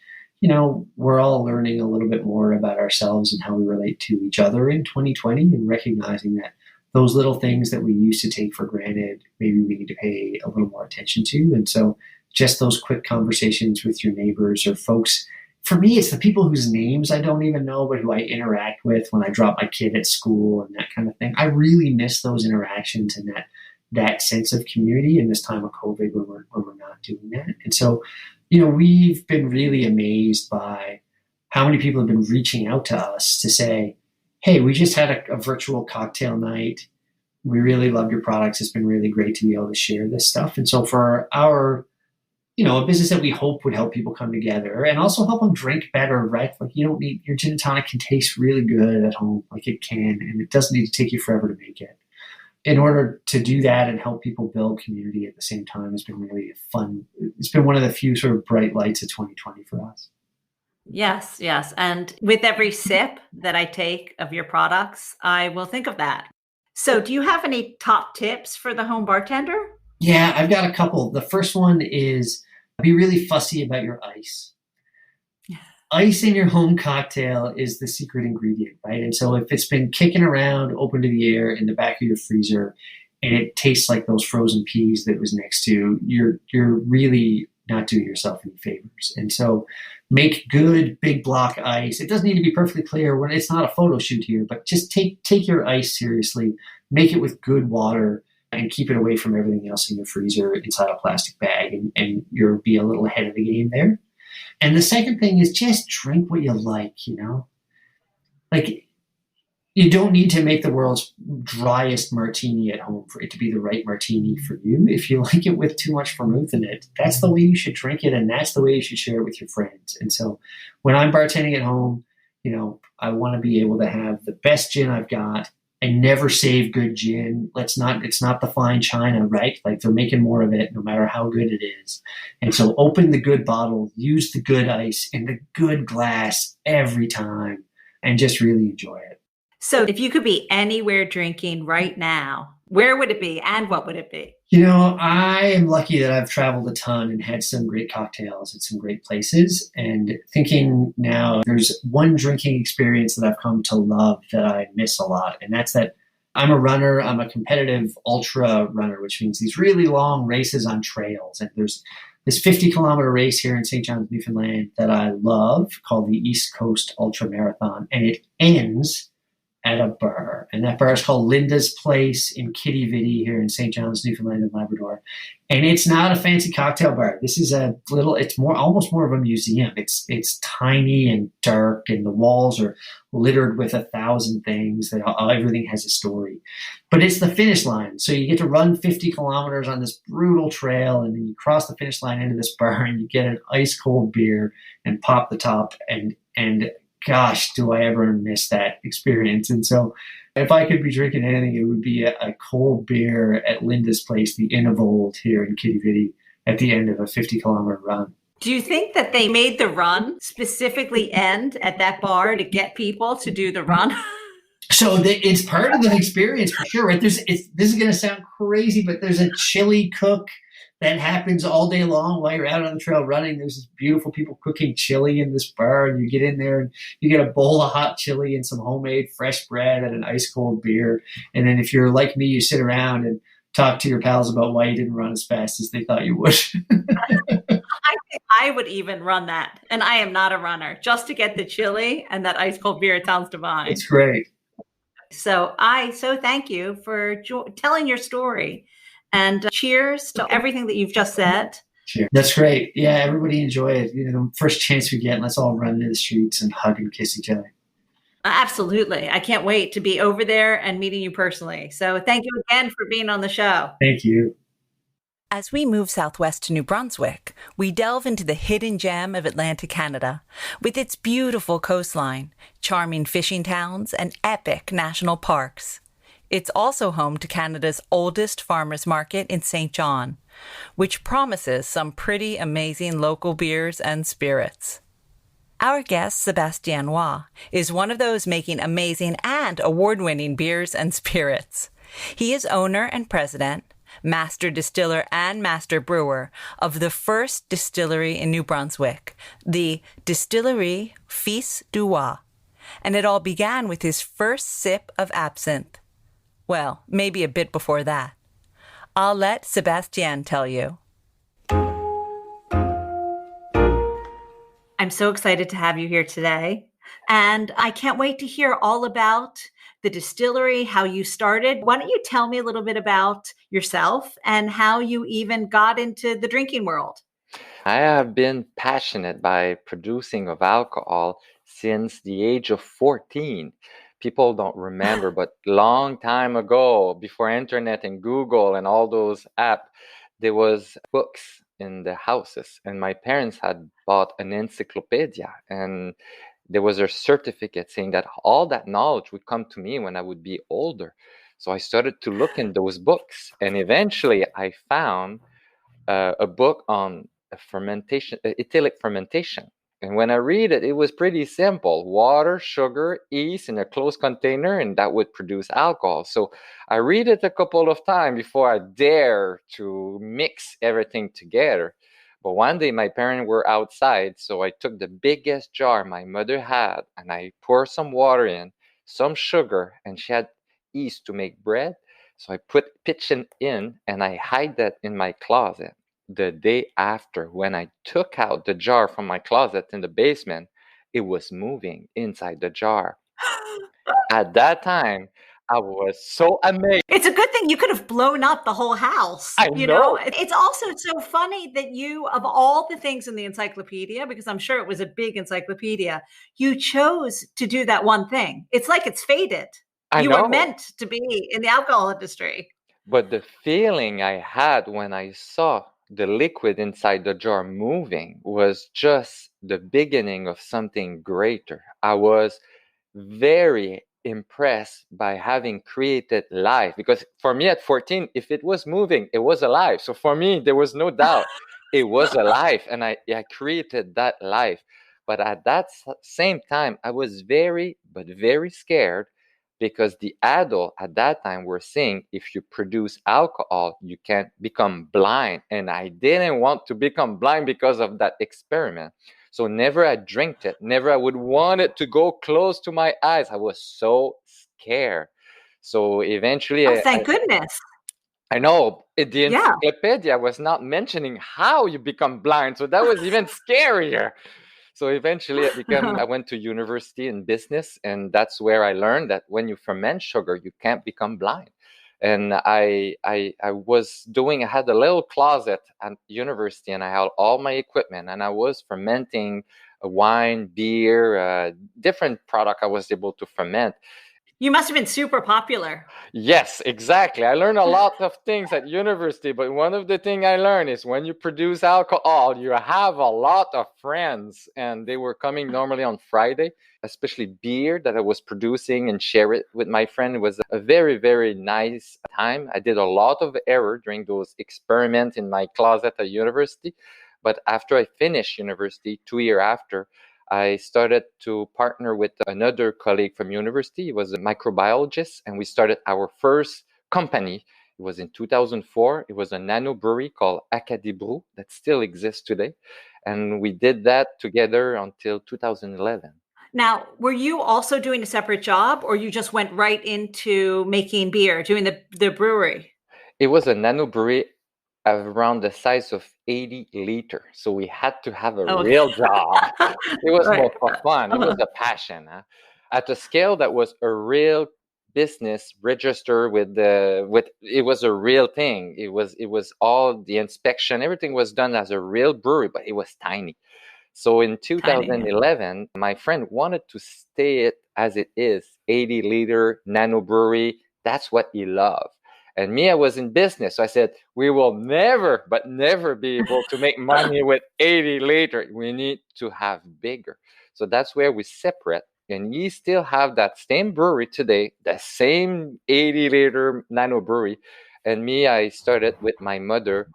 we're all learning a little bit more about ourselves and how we relate to each other in 2020, and recognizing that those little things that we used to take for granted, maybe we need to pay a little more attention to. And so just those quick conversations with your neighbors or folks. For me, it's the people whose names I don't even know, but who I interact with when I drop my kid at school and that kind of thing. I really miss those interactions and that sense of community in this time of COVID when we're not doing that. And so, we've been really amazed by how many people have been reaching out to us to say, hey, we just had a virtual cocktail night. We really love your products. It's been really great to be able to share this stuff. And so for our a business that we hope would help people come together and also help them drink better, right? Like you don't need, your gin and tonic can taste really good at home, like it can, and it doesn't need to take you forever to make it. In order to do that and help people build community at the same time has been really fun. It's been one of the few sort of bright lights of 2020 for us. Yes, yes. And with every sip that I take of your products, I will think of that. So do you have any top tips for the home bartender? Yeah, I've got a couple. The first one is be really fussy about your ice. Ice in your home cocktail is the secret ingredient, right? And so if it's been kicking around, open to the air in the back of your freezer, and it tastes like those frozen peas that it was next to, you're really not doing yourself any favors. And so make good big block ice. It doesn't need to be perfectly clear when it's not a photo shoot here, but just take your ice seriously, make it with good water, and keep it away from everything else in your freezer inside a plastic bag, and you'll be a little ahead of the game there. And the second thing is just drink what you like, Like, you don't need to make the world's driest martini at home for it to be the right martini for you. If you like it with too much vermouth in it, that's the way you should drink it, and that's the way you should share it with your friends. And so when I'm bartending at home, I want to be able to have the best gin I've got. I never save good gin. It's not the fine china, right? Like they're making more of it no matter how good it is. And so open the good bottle, use the good ice in the good glass every time, and just really enjoy it. So if you could be anywhere drinking right now, where would it be and what would it be? I am lucky that I've traveled a ton and had some great cocktails at some great places. And thinking now, there's one drinking experience that I've come to love that I miss a lot. And that's that I'm a runner. I'm a competitive ultra runner, which means these really long races on trails. And there's this 50-kilometer race here in St. John's, Newfoundland that I love called the East Coast Ultra Marathon. And it ends at a bar, and that bar is called Linda's Place in Kitty Vitty here in St. John's, Newfoundland and Labrador. And it's not a fancy cocktail bar. This is it's almost more of a museum. It's tiny and dark, and the walls are littered with 1,000 things that everything has a story. But it's the finish line. So you get to run 50 kilometers on this brutal trail, and then you cross the finish line into this bar, and you get an ice cold beer and pop the top, and gosh, do I ever miss that experience. And so if I could be drinking anything, it would be a cold beer at Linda's Place, the Inn of Old here in Kitty Vitty, at the end of a 50-kilometer run. Do you think that they made the run specifically end at that bar to get people to do the run? So it's part of the experience for sure, right? This is going to sound crazy, but there's a chili cook that happens all day long while you're out on the trail running. There's this beautiful people cooking chili in this bar, and you get in there and you get a bowl of hot chili and some homemade fresh bread and an ice cold beer. And then if you're like me, you sit around and talk to your pals about why you didn't run as fast as they thought you would. I think I would even run that. And I am not a runner. Just to get the chili and that ice cold beer, it sounds divine. It's great. So thank you for telling your story. And cheers to everything that you've just said. Sure. That's great. Yeah, everybody enjoy it. The first chance we get, let's all run into the streets and hug and kiss each other. Absolutely. I can't wait to be over there and meeting you personally. So thank you again for being on the show. Thank you. As we move southwest to New Brunswick, we delve into the hidden gem of Atlantic Canada with its beautiful coastline, charming fishing towns, and epic national parks. It's also home to Canada's oldest farmers market in St. John, which promises some pretty amazing local beers and spirits. Our guest, Sebastien Roy, is one of those making amazing and award-winning beers and spirits. He is owner and president, master distiller and master brewer of the first distillery in New Brunswick, the Distillerie Fils du Roy. And it all began with his first sip of absinthe. Well, maybe a bit before that. I'll let Sebastien tell you. I'm so excited to have you here today. And I can't wait to hear all about the distillery, how you started. Why don't you tell me a little bit about yourself and how you even got into the drinking world? I have been passionate by producing of alcohol since the age of 14. People don't remember, but long time ago, before internet and Google and all those apps, there was books in the houses, and my parents had bought an encyclopedia, and there was a certificate saying that all that knowledge would come to me when I would be older. So I started to look in those books, and eventually I found a book on fermentation, ethylic fermentation. And when I read it, it was pretty simple: water, sugar, yeast in a closed container, and that would produce alcohol. So I read it a couple of times before I dare to mix everything together. But one day my parents were outside, so I took the biggest jar my mother had, and I poured some water in, some sugar, and she had yeast to make bread. So I put pitch in, and I hide that in my closet. The day after, when I took out the jar from my closet in the basement, it was moving inside the jar. At that time, I was so amazed. It's a good thing you could have blown up the whole house. I know. It's also so funny that you, of all the things in the encyclopedia, because I'm sure it was a big encyclopedia, you chose to do that one thing. It's like it's fated. You were meant to be in the alcohol industry. But the feeling I had when I saw the liquid inside the jar moving was just the beginning of something greater. I was very impressed by having created life, because for me at 14, if it was moving, it was alive. So for me, there was no doubt it was alive, and I created that life. But at that same time, I was very scared, because the adults at that time were saying if you produce alcohol, you can become blind. And I didn't want to become blind because of that experiment. So never I drank it. Never I would want it to go close to my eyes. I was so scared. So eventually... thank goodness. I know. The encyclopedia was not mentioning how you become blind. So that was even scarier. So eventually I went to university in business, and that's where I learned that when you ferment sugar, you can't become blind. And I had a little closet at university, and I had all my equipment, and I was fermenting wine, beer, different product I was able to ferment. You must have been super popular. Yes, exactly. I learned a lot of things at university, but one of the things I learned is when you produce alcohol, you have a lot of friends, and they were coming normally on Friday, especially beer that I was producing, and share it with my friend. It was a very, very nice time. I did a lot of error during those experiments in my closet at university. But after I finished university, 2 years after, I started to partner with another colleague from university. He was a microbiologist, and we started our first company. It was in 2004. It was a nano brewery called Acadie that still exists today. And we did that together until 2011. Now, were you also doing a separate job, or you just went right into making beer, doing the brewery? It was a nano brewery around the size of 80 liters. So we had to have a real job. It was more for fun. It was a passion. At a scale that was a real business register it was a real thing. It was all the inspection, everything was done as a real brewery, but it was tiny. So in 2011, my friend wanted to stay it as it is, 80-liter nano brewery. That's what he loved. And me, I was in business. So I said, we will never be able to make money with 80 liters. We need to have bigger. So that's where we separate. And you still have that same brewery today, the same 80-liter nano brewery. And me, I started with my mother,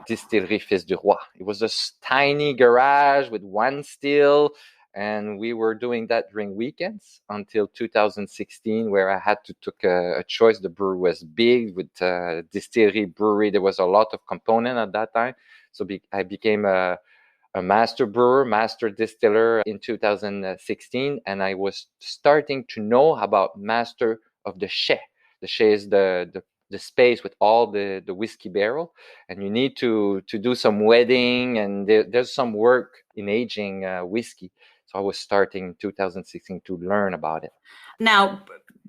Distillerie Fils du Roy. It was a tiny garage with one still. And we were doing that during weekends until 2016, where I had to take a choice. The brewery was big with distillery, brewery. There was a lot of component at that time. So I became a master brewer, master distiller in 2016. And I was starting to know about master of the chai. The chai is the space with all the whiskey barrel, and you need to do some wedding, and there's some work in aging whiskey. So I was starting in 2016 to learn about it. Now,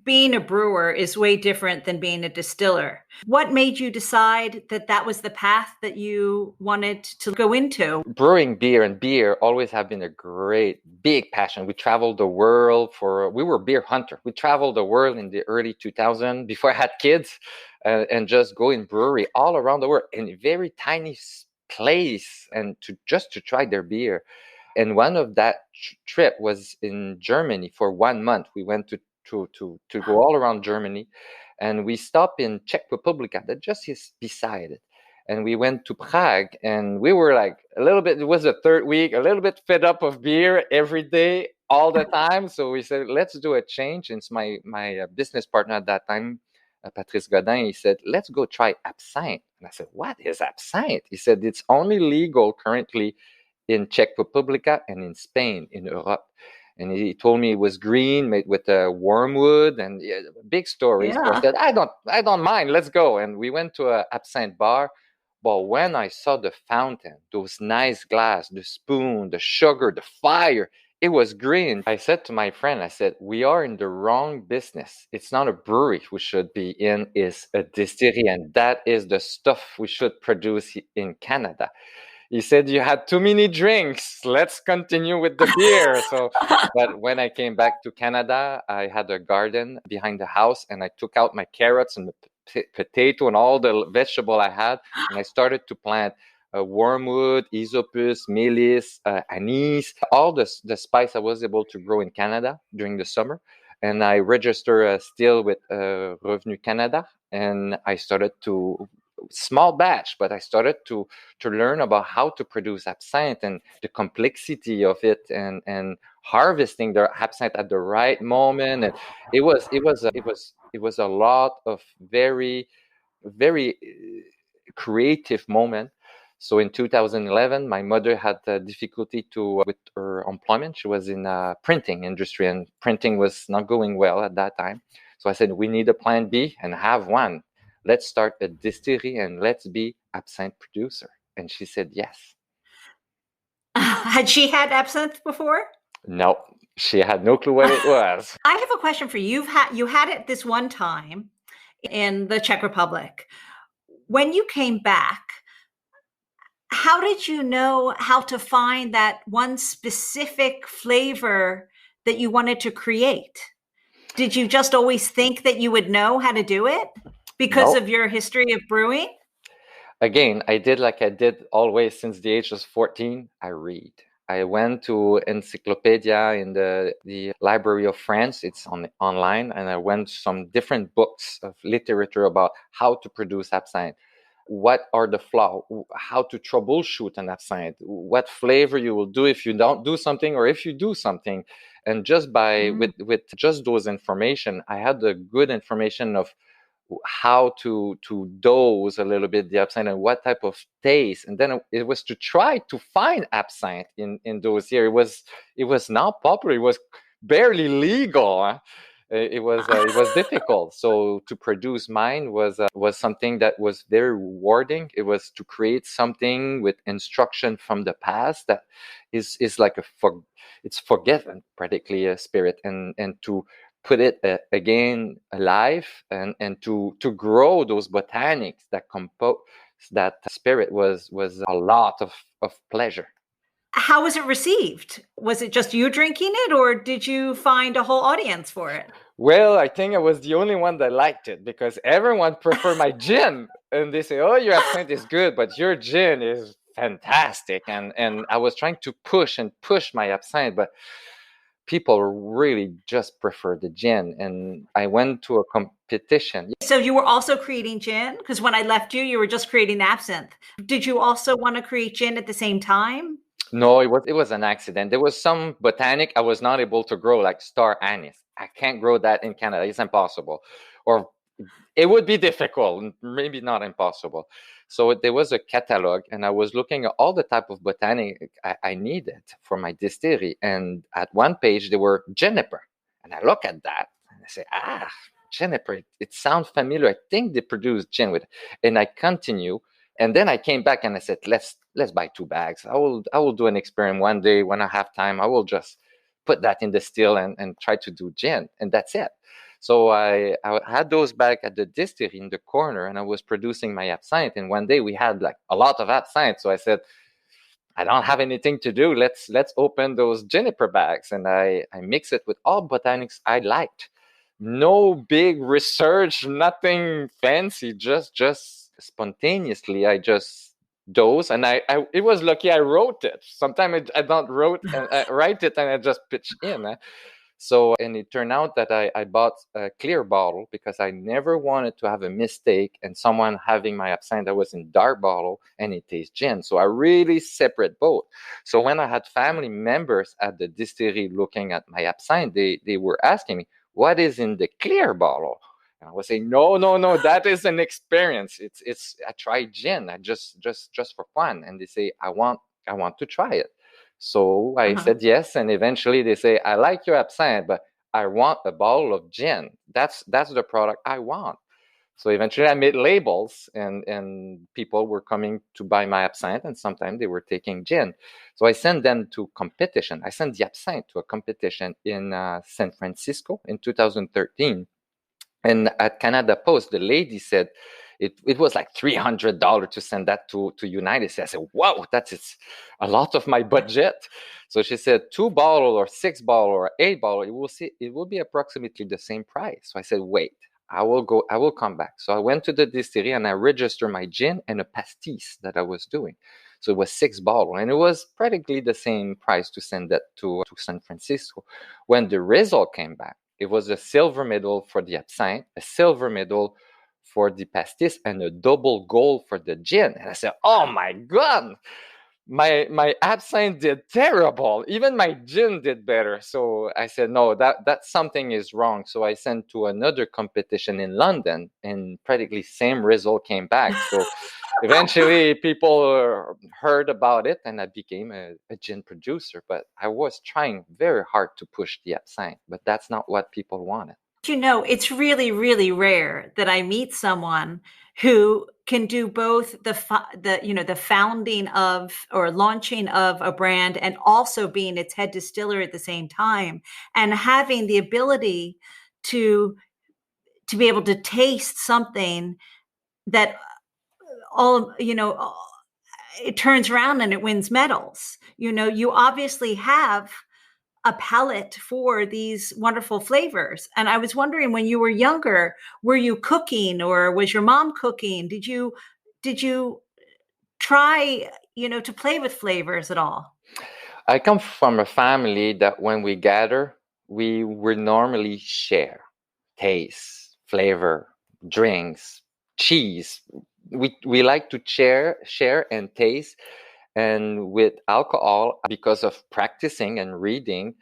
being a brewer is way different than being a distiller. What made you decide that that was the path that you wanted to go into? Brewing beer and beer always have been a great, big passion. We traveled the world we were beer hunter. We traveled the world in the early 2000s before I had kids, and just go in brewery all around the world in a very tiny place, and to try their beer. And one of that trip was in Germany for 1 month. We went to go all around Germany, and we stopped in Czech Republic that just is beside it. And we went to Prague, and we were like a little bit, it was the third week, a little bit fed up of beer every day, all the time. So we said, let's do a change. And it's my business partner at that time, Patrice Godin, he said, let's go try absinthe. And I said, what is absinthe? He said, it's only legal currently in Czech Republic and in Spain, in Europe. And he told me it was green, made with wormwood, and big story. Yeah. So I said, I don't mind, let's go. And we went to an absinthe bar. But when I saw the fountain, those nice glass, the spoon, the sugar, the fire, it was green. I said to my friend, I said, we are in the wrong business. It's not a brewery we should be in, it's a distillery. And that is the stuff we should produce in Canada. He said, you had too many drinks. Let's continue with the beer. But when I came back to Canada, I had a garden behind the house, and I took out my carrots and the potato and all the vegetable I had, and I started to plant wormwood, isopus, melis, anise, all the spice I was able to grow in Canada during the summer. And I registered still with Revenu Canada, and I started to small batch, but I started to learn about how to produce absinthe and the complexity of it, and harvesting the absinthe at the right moment. And it was a lot of very, very creative moment. So in 2011, my mother had difficulty with her employment. She was in printing industry, and printing was not going well at that time. So I said, we need a plan B, and have one. Let's start a distillery and let's be absinthe producer. And she said yes. Had she had absinthe before? No, she had no clue what it was. I have a question for you. You had it this one time in the Czech Republic. When you came back, how did you know how to find that one specific flavor that you wanted to create? Did you just always think that you would know how to do it because of your history of brewing? Again, I did like I did always since the age of 14. I read. I went to Encyclopedia in the Library of France. It's online, and I went to some different books of literature about how to produce absinthe. What are the flaws? How to troubleshoot an absinthe? What flavor you will do if you don't do something, or if you do something? And just with just those information, I had the good information of how to dose a little bit the absinthe and what type of taste. And then it was to try to find absinthe in those years. It was not popular. It was barely legal. It was difficult. So to produce mine was something that was very rewarding. It was to create something with instruction from the past that is like it's forgiven, practically a spirit, and to put it again alive, and to grow those botanics that compose that spirit was a lot of pleasure. How was it received? Was it just you drinking it, or did you find a whole audience for it? Well, I think I was the only one that liked it, because everyone preferred my gin, and they say, "Oh, your absinthe is good, but your gin is fantastic." And I was trying to push my absinthe, but people really just prefer the gin. And I went to a competition. So you were also creating gin? Because when I left you, you were just creating absinthe. Did you also want to create gin at the same time? No, it was an accident. There was some botanic I was not able to grow, like star anise. I can't grow that in Canada. It's impossible. Or it would be difficult, maybe not impossible. So there was a catalog, and I was looking at all the type of botanic I needed for my distillery. And at one page, there were juniper. And I look at that and I say, juniper, it sounds familiar. I think they produce gin with it. And I continue. And then I came back and I said, let's buy 2 bags. I will do an experiment one day when I have time. I will just put that in the still and try to do gin. And that's it. So I had those back at the distillery in the corner, and I was producing my absinthe. And one day we had like a lot of absinthe. So I said, I don't have anything to do. Let's open those juniper bags. And I mix it with all botanics I liked. No big research, nothing fancy, just spontaneously. I just dose, and I it was lucky I wrote it. Sometimes I don't write it, and I just pitch in. So, and it turned out that I bought a clear bottle because I never wanted to have a mistake and someone having my absinthe that was in dark bottle and it tastes gin. So I really separate both. So when I had family members at the distillery looking at my absinthe, they were asking me, what is in the clear bottle? And I was saying, no, that is an experience. It's I tried gin, I just for fun. And they say, I want to try it. So I said yes, and eventually they say, I like your absinthe, but I want a bottle of gin. That's the product I want. So eventually I made labels, and people were coming to buy my absinthe, and sometimes they were taking gin. So I sent them to competition. I sent the absinthe to a competition in San Francisco in 2013. And at Canada Post, the lady said it was like $300 to send that to United States. I said, wow, it's a lot of my budget. So she said 2 bottle or 6 bottle or 8 bottle, it will be approximately the same price. So I said, wait, I will come back. So I went to the distillery and I registered my gin and a pastis that I was doing. So it was 6 bottle, and it was practically the same price to send that to San Francisco. When the result came back, it was a silver medal for the absinthe, a silver medal for the pastis, and a double gold for the gin. And I said, oh my God, my absinthe did terrible. Even my gin did better. So I said, no, that something is wrong. So I sent to another competition in London, and practically same result came back. So eventually people heard about it, and I became a gin producer. But I was trying very hard to push the absinthe, but that's not what people wanted. It's really, really rare that I meet someone who can do both the founding of or launching of a brand and also being its head distiller at the same time, and having the ability to be able to taste something that it turns around and it wins medals. You obviously have a palate for these wonderful flavors. And I was wondering, when you were younger, were you cooking, or was your mom cooking? Did you try, to play with flavors at all? I come from a family that when we gather, we would normally share taste, flavor, drinks, cheese. We like to share and taste. And with alcohol, because of practicing and reading,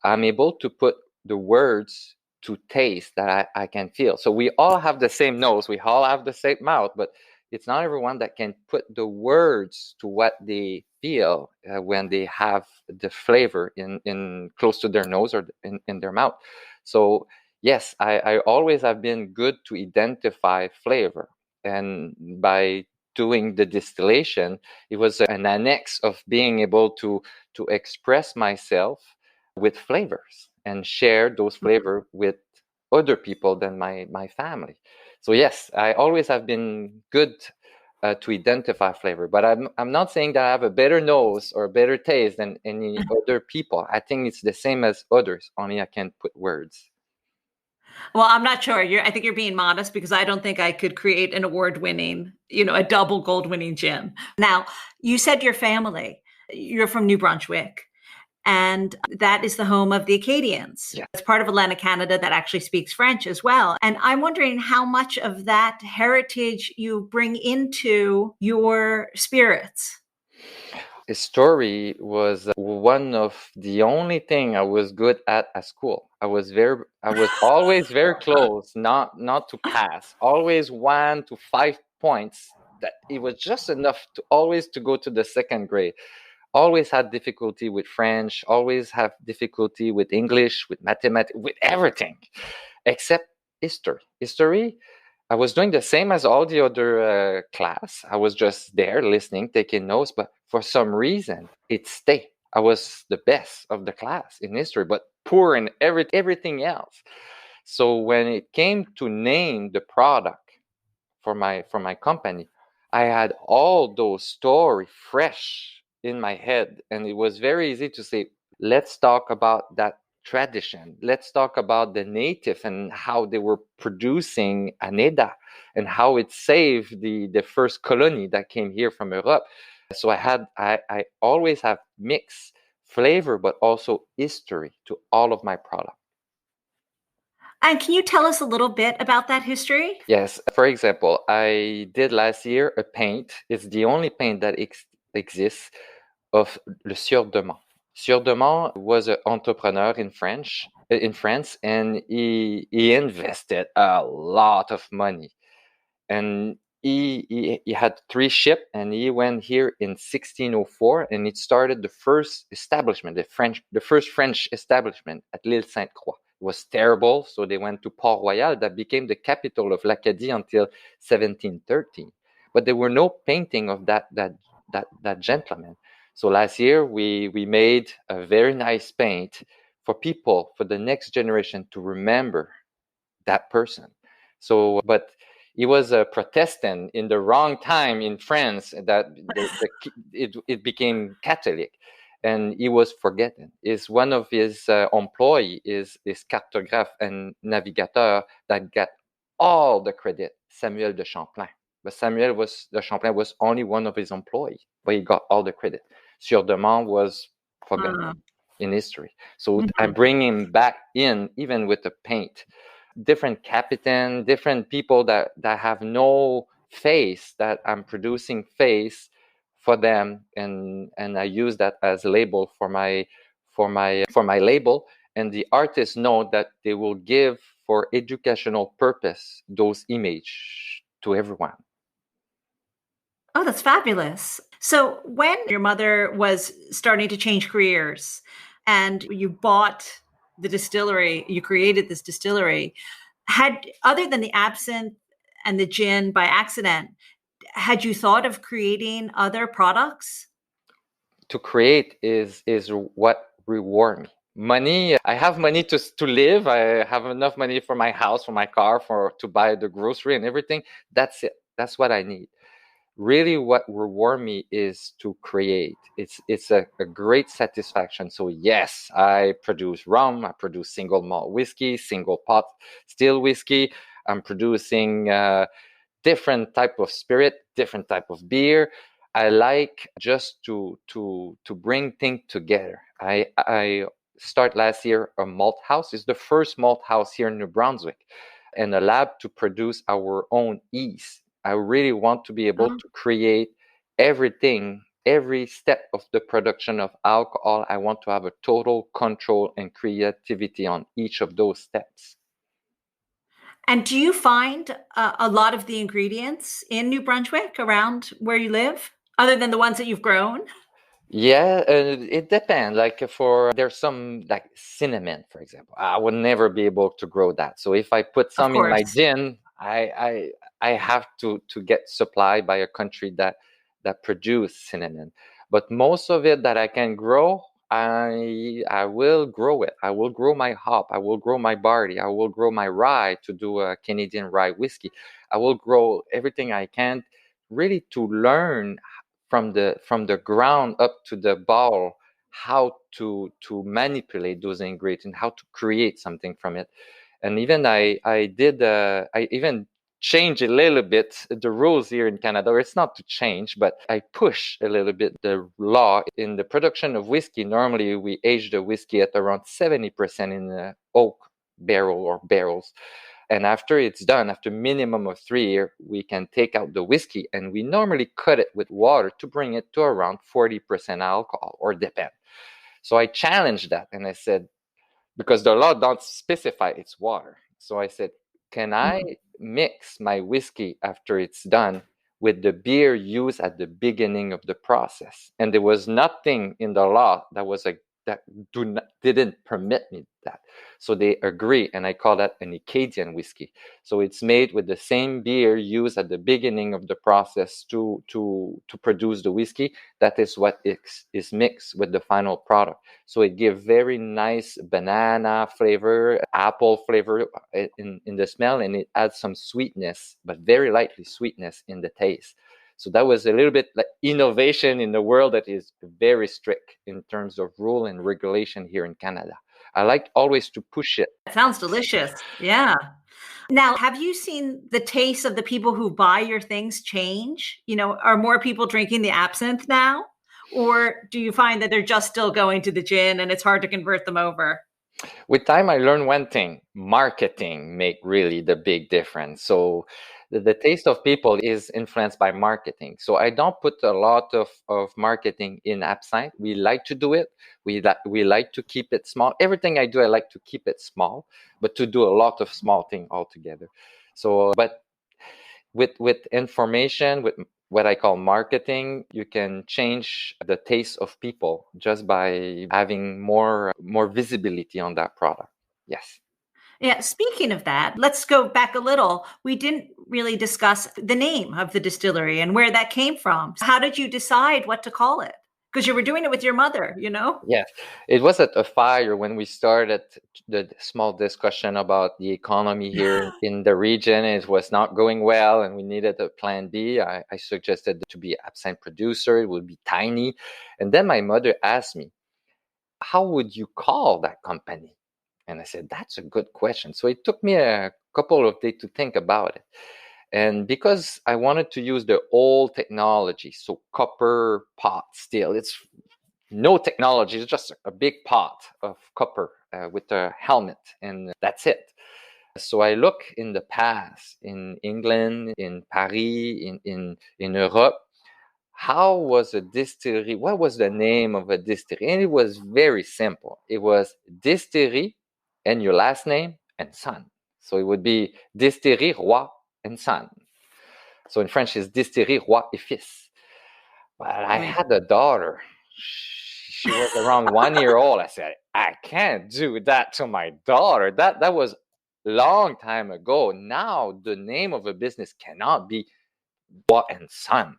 I'm able to put the words to taste that I can feel. So we all have the same nose, we all have the same mouth, but it's not everyone that can put the words to what they feel when they have the flavor in close to their nose or in their mouth. So yes, I always have been good to identify flavor. And by doing the distillation, it was an annex of being able to express myself with flavors and share those flavors with other people than my family. So yes, I always have been good to identify flavor, but I'm not saying that I have a better nose or better taste than any other people. I think it's the same as others, only I can't put words. Well, I'm not sure. I think you're being modest, because I don't think I could create an award-winning, a double gold-winning gin. Now, you said your family, you're from New Brunswick, and that is the home of the Acadians. Yeah. It's part of Atlantic Canada that actually speaks French as well. And I'm wondering how much of that heritage you bring into your spirits. History was one of the only thing I was good at school. I was always very close, not to pass. Always 1 to 5 points. That it was just enough to always to go to the second grade. Always had difficulty with French. Always have difficulty with English, with mathematics, with everything, except history. History. I was doing the same as all the other class. I was just there listening, taking notes, but for some reason, it stayed. I was the best of the class in history, but poor in everything else. So when it came to name the product for my company, I had all those stories fresh in my head, and it was very easy to say, let's talk about that tradition. Let's talk about the native and how they were producing aneda and how it saved the first colony that came here from Europe. So I always have mixed flavor, but also history to all of my products. And can you tell us a little bit about that history? Yes. For example, I did last year a paint. It's the only paint that exists of Le Sieur de Mans. Sieur de Mans was an entrepreneur in France, and he invested a lot of money. And he had 3 ships, and he went here in 1604, and it started the first establishment, the first French establishment at l'Île Sainte-Croix. It was terrible, so they went to Port-Royal, that became the capital of l'Acadie until 1713. But there were no painting of that gentleman. So last year we made a very nice paint for people, for the next generation to remember that person. So, but he was a Protestant in the wrong time in France, that it became Catholic, and he was forgotten. Is one of his employee is this cartographe and navigateur that got all the credit, Samuel de Champlain. But Samuel de Champlain was only one of his employees, but he got all the credit. Sieur de Mans was forgotten in history. So I bring him back in, even with the paint. Different captain, different people that have no face, that I'm producing face for them, and I use that as a label for my label. And the artists know that they will give for educational purpose those image to everyone. Oh, that's fabulous. So when your mother was starting to change careers and you bought the distillery, you created this distillery, other than the absinthe and the gin by accident, had you thought of creating other products? To create is what reward me. Money, I have money to live. I have enough money for my house, for my car, to buy the grocery and everything. That's it. That's what I need. Really, what reward me is to create. It's a great satisfaction. So yes, I produce rum, I produce single malt whiskey, single pot still whiskey. I'm producing different type of spirit, different type of beer. I like just to bring things together. I start last year a malt house. It's the first malt house here in New Brunswick, and a lab to produce our own yeast. I really want to be able to create everything, every step of the production of alcohol. I want to have a total control and creativity on each of those steps. And do you find a lot of the ingredients in New Brunswick around where you live, other than the ones that you've grown? Yeah, it depends. Like there's some, like cinnamon, for example. I would never be able to grow that. So if I put some in my gin, I have to get supplied by a country that produce cinnamon. But most of it that I can grow, I will grow it. I will grow my hop. I will grow my barley. I will grow my rye to do a Canadian rye whiskey. I will grow everything I can, really, to learn from the ground up to the bottle how to manipulate those ingredients and how to create something from it. And even I even change a little bit the rules here in Canada. It's not to change, but I push a little bit the law in the production of whiskey. Normally, we age the whiskey at around 70% in the oak barrel or barrels. And after it's done, after minimum of 3 years, we can take out the whiskey, and we normally cut it with water to bring it to around 40% alcohol, or depend. So I challenged that, and I said, because the law don't specify it's water. So I said, can I mix my whiskey after it's done with the beer used at the beginning of the process? And there was nothing in the law that was like that didn't permit me that. So they agree, and I call that an Acadian whiskey. So it's made with the same beer used at the beginning of the process to produce the whiskey. That is what is mixed with the final product. So it gives very nice banana flavor, apple flavor in the smell, and it adds some sweetness, but very lightly sweetness in the taste. So that was a little bit like innovation in the world that is very strict in terms of rule and regulation here in Canada. I like always to push it. It sounds delicious. Yeah. Now, have you seen the taste of the people who buy your things change? Are more people drinking the absinthe now? Or do you find that they're just still going to the gin and it's hard to convert them over? With time, I learned one thing: marketing make really the big difference. So the taste of people is influenced by marketing. So I don't put a lot of marketing in absinthe. We like to do it. We like to keep it small. Everything I do, I like to keep it small, but to do a lot of small things altogether. So, but with information, with what I call marketing, you can change the taste of people just by having more visibility on that product. Yes. Yeah, speaking of that, let's go back a little. We didn't really discuss the name of the distillery and where that came from. How did you decide what to call it? Because you were doing it with your mother, Yes, it was at a fire when we started the small discussion about the economy here in the region. It was not going well, and we needed a plan B. I suggested to be absinthe producer. It would be tiny. And then my mother asked me, how would you call that company? And I said, that's a good question. So it took me a couple of days to think about it. And because I wanted to use the old technology, so copper pot still, it's no technology, it's just a big pot of copper with a helmet, and that's it. So I look in the past, in England, in Paris, in Europe, how was a distillery, what was the name of a distillery? And it was very simple. It was distillery and your last name and son. So it would be Distillerie Roy and Son. So in French, it's Distillerie Roy et Fils. But I had a daughter. She was around 1 year old. I said, I can't do that to my daughter. That was long time ago. Now the name of a business cannot be Roy and Son.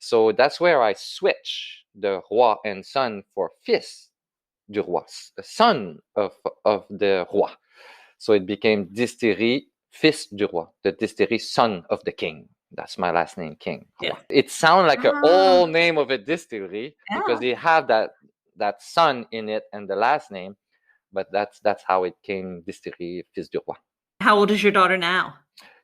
So that's where I switch the Roi and Son for Fils du Roi, the son of the Roi. So it became Distillerie Fils du Roy, the distillery son of the king. That's my last name, King. Yeah. It sounds like an old name of a distillery because they have that son in it and the last name, but that's how it came, Distillerie Fils du Roy. How old is your daughter now?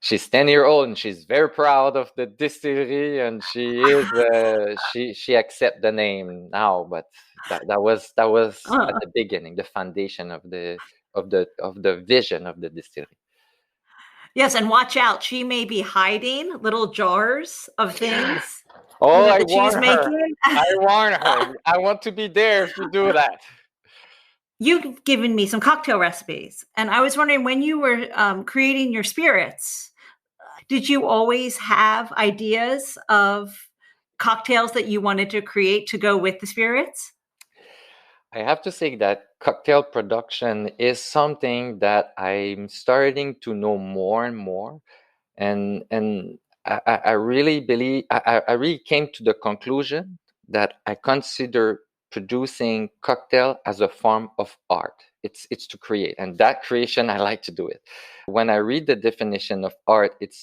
She's 10 years old and she's very proud of the distillery, and she is she accepts the name now, but that was at the beginning, the foundation of the vision of the distillery. Yes, and watch out, she may be hiding little jars of things. Oh, I warn her. I warn her. I want to be there if you do that. You've given me some cocktail recipes, and I was wondering, when you were creating your spirits, did you always have ideas of cocktails that you wanted to create to go with the spirits? I have to say that cocktail production is something that I'm starting to know more and more, and I really believe I really came to the conclusion that I consider producing cocktail as a form of art. It's to create, and that creation I like to do it. When I read the definition of art, it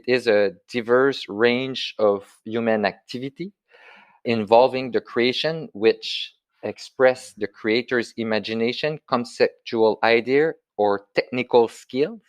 is a diverse range of human activity involving the creation, which express the creator's imagination, conceptual idea, or technical skills.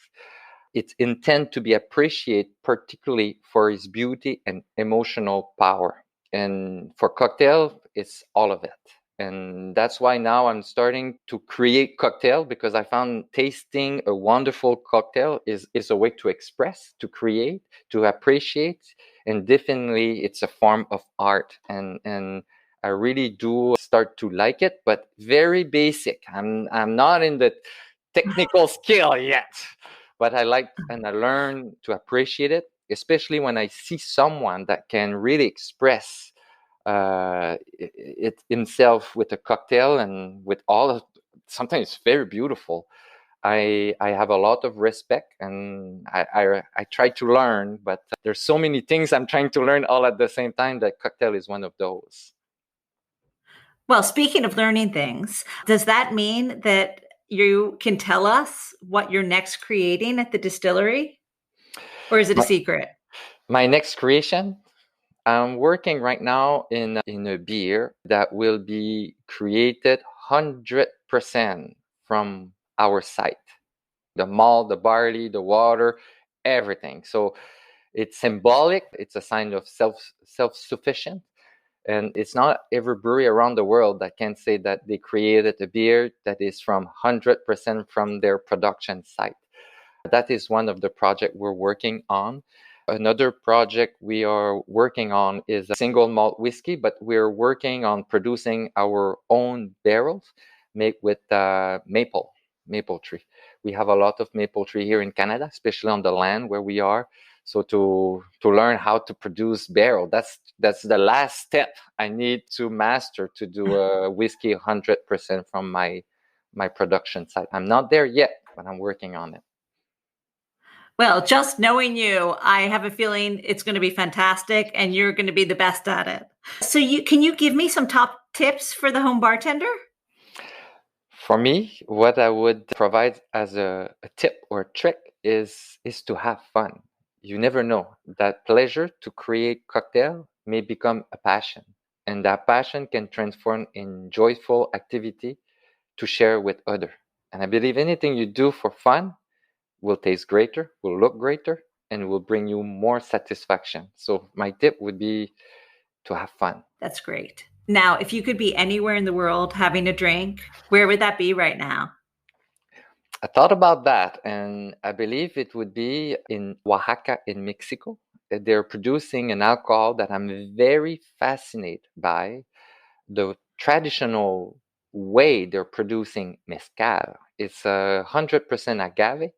It's intended to be appreciated particularly for its beauty and emotional power. And for cocktail, it's all of it. And that's why now I'm starting to create cocktail, because I found tasting a wonderful cocktail is a way to express, to create, to appreciate, and definitely it's a form of art. And I really do start to like it, but very basic. I'm not in the technical skill yet, but I like and I learn to appreciate it, especially when I see someone that can really express it himself with a cocktail and with all of, sometimes it's very beautiful. I have a lot of respect, and I try to learn, but there's so many things I'm trying to learn all at the same time that cocktail is one of those. Well, speaking of learning things, does that mean that you can tell us what you're next creating at the distillery? Or is it a secret? My next creation, I'm working right now in a beer that will be created 100% from our site. The malt, the barley, the water, everything. So it's symbolic. It's a sign of self-sufficient. And it's not every brewery around the world that can say that they created a beer that is from 100% from their production site. That is one of the projects we're working on. Another project we are working on is a single malt whiskey, but we're working on producing our own barrels made with maple tree. We have a lot of maple tree here in Canada, especially on the land where we are. So to learn how to produce barrel, that's the last step I need to master to do a whiskey 100% from my production site. I'm not there yet, but I'm working on it. Well, just knowing you, I have a feeling it's going to be fantastic and you're going to be the best at it. So can you give me some top tips for the home bartender? For me, what I would provide as a tip or a trick is to have fun. You never know. That pleasure to create cocktail may become a passion, and that passion can transform in joyful activity to share with others. And I believe anything you do for fun will taste greater, will look greater, and will bring you more satisfaction. So my tip would be to have fun. That's great. Now, if you could be anywhere in the world having a drink, where would that be right now? I thought about that, and I believe it would be in Oaxaca in Mexico. They're producing an alcohol that I'm very fascinated by, the traditional way they're producing mezcal. It's 100% agave,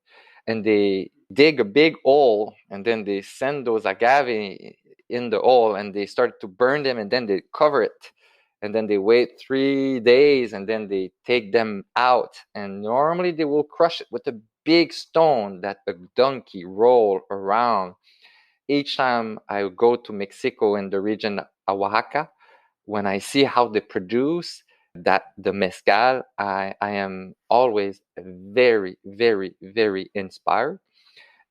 and they dig a big hole, and then they send those agave in the hole, and they start to burn them, and then they cover it, and then they wait 3 days, and then they take them out, and normally they will crush it with a big stone that a donkey roll around. Each time I go to Mexico in the region of Oaxaca, when I see how they produce the mezcal, I am always very, very, very inspired.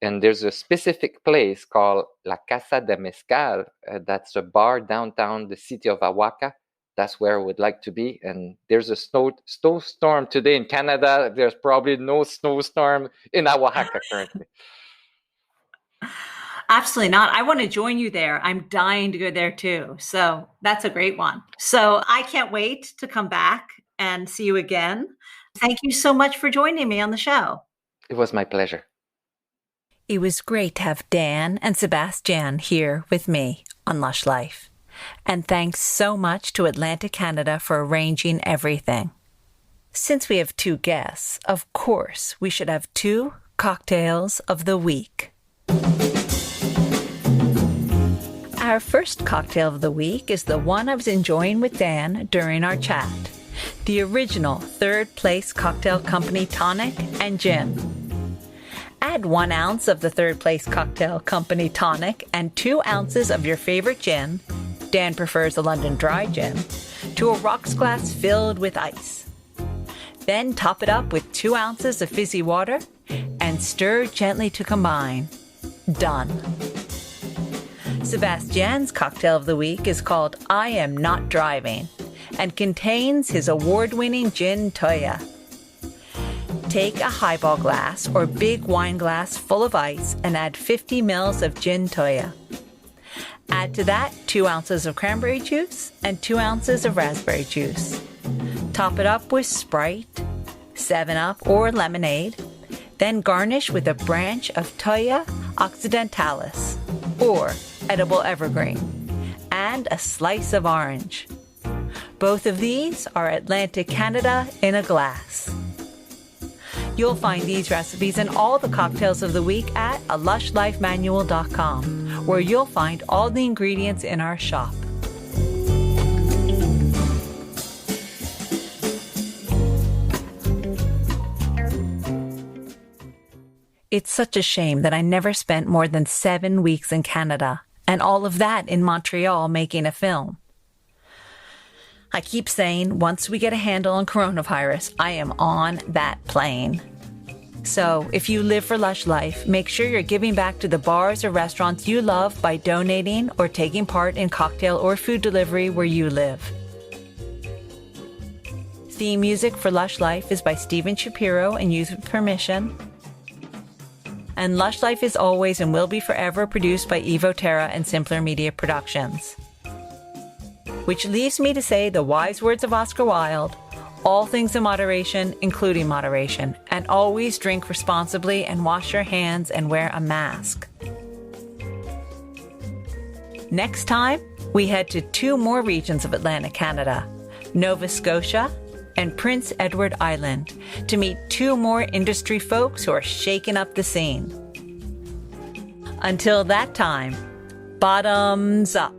And there's a specific place called La Casa De Mezcal. That's a bar downtown the city of Oaxaca. That's where I would like to be. And there's a snowstorm today in Canada. There's probably no snowstorm in Oaxaca currently. Absolutely not. I want to join you there. I'm dying to go there too. So that's a great one. So I can't wait to come back and see you again. Thank you so much for joining me on the show. It was my pleasure. It was great to have Dan and Sebastien here with me on Lush Life. And thanks so much to Atlantic Canada for arranging everything. Since we have 2 guests, of course, we should have 2 cocktails of the week. Our first cocktail of the week is the one I was enjoying with Dan during our chat. The original Third Place Cocktail Company tonic and gin. Add 1 ounce of the Third Place Cocktail Company tonic and 2 ounces of your favorite gin, Dan prefers a London Dry gin, to a rocks glass filled with ice. Then top it up with 2 ounces of fizzy water and stir gently to combine. Done. Sebastien's cocktail of the week is called I Am Not Driving and contains his award-winning gin toya. Take a highball glass or big wine glass full of ice and add 50 ml of gin toya. Add to that 2 ounces of cranberry juice and 2 ounces of raspberry juice. Top it up with Sprite, 7-Up, or lemonade. Then garnish with a branch of Toya occidentalis, or edible evergreen, and a slice of orange. Both of these are Atlantic Canada in a glass. You'll find these recipes and all the cocktails of the week at alushlifemanual.com, where you'll find all the ingredients in our shop. It's such a shame that I never spent more than 7 weeks in Canada, and all of that in Montreal making a film. I keep saying, once we get a handle on coronavirus, I am on that plane. So, if you live for Lush Life, make sure you're giving back to the bars or restaurants you love by donating or taking part in cocktail or food delivery where you live. Theme music for Lush Life is by Steven Shapiro and used with permission. And Lush Life is always and will be forever produced by Evo Terra and Simpler Media Productions. Which leaves me to say the wise words of Oscar Wilde: all things in moderation, including moderation, and always drink responsibly and wash your hands and wear a mask. Next time, we head to 2 more regions of Atlantic Canada, Nova Scotia and Prince Edward Island, to meet 2 more industry folks who are shaking up the scene. Until that time, bottoms up.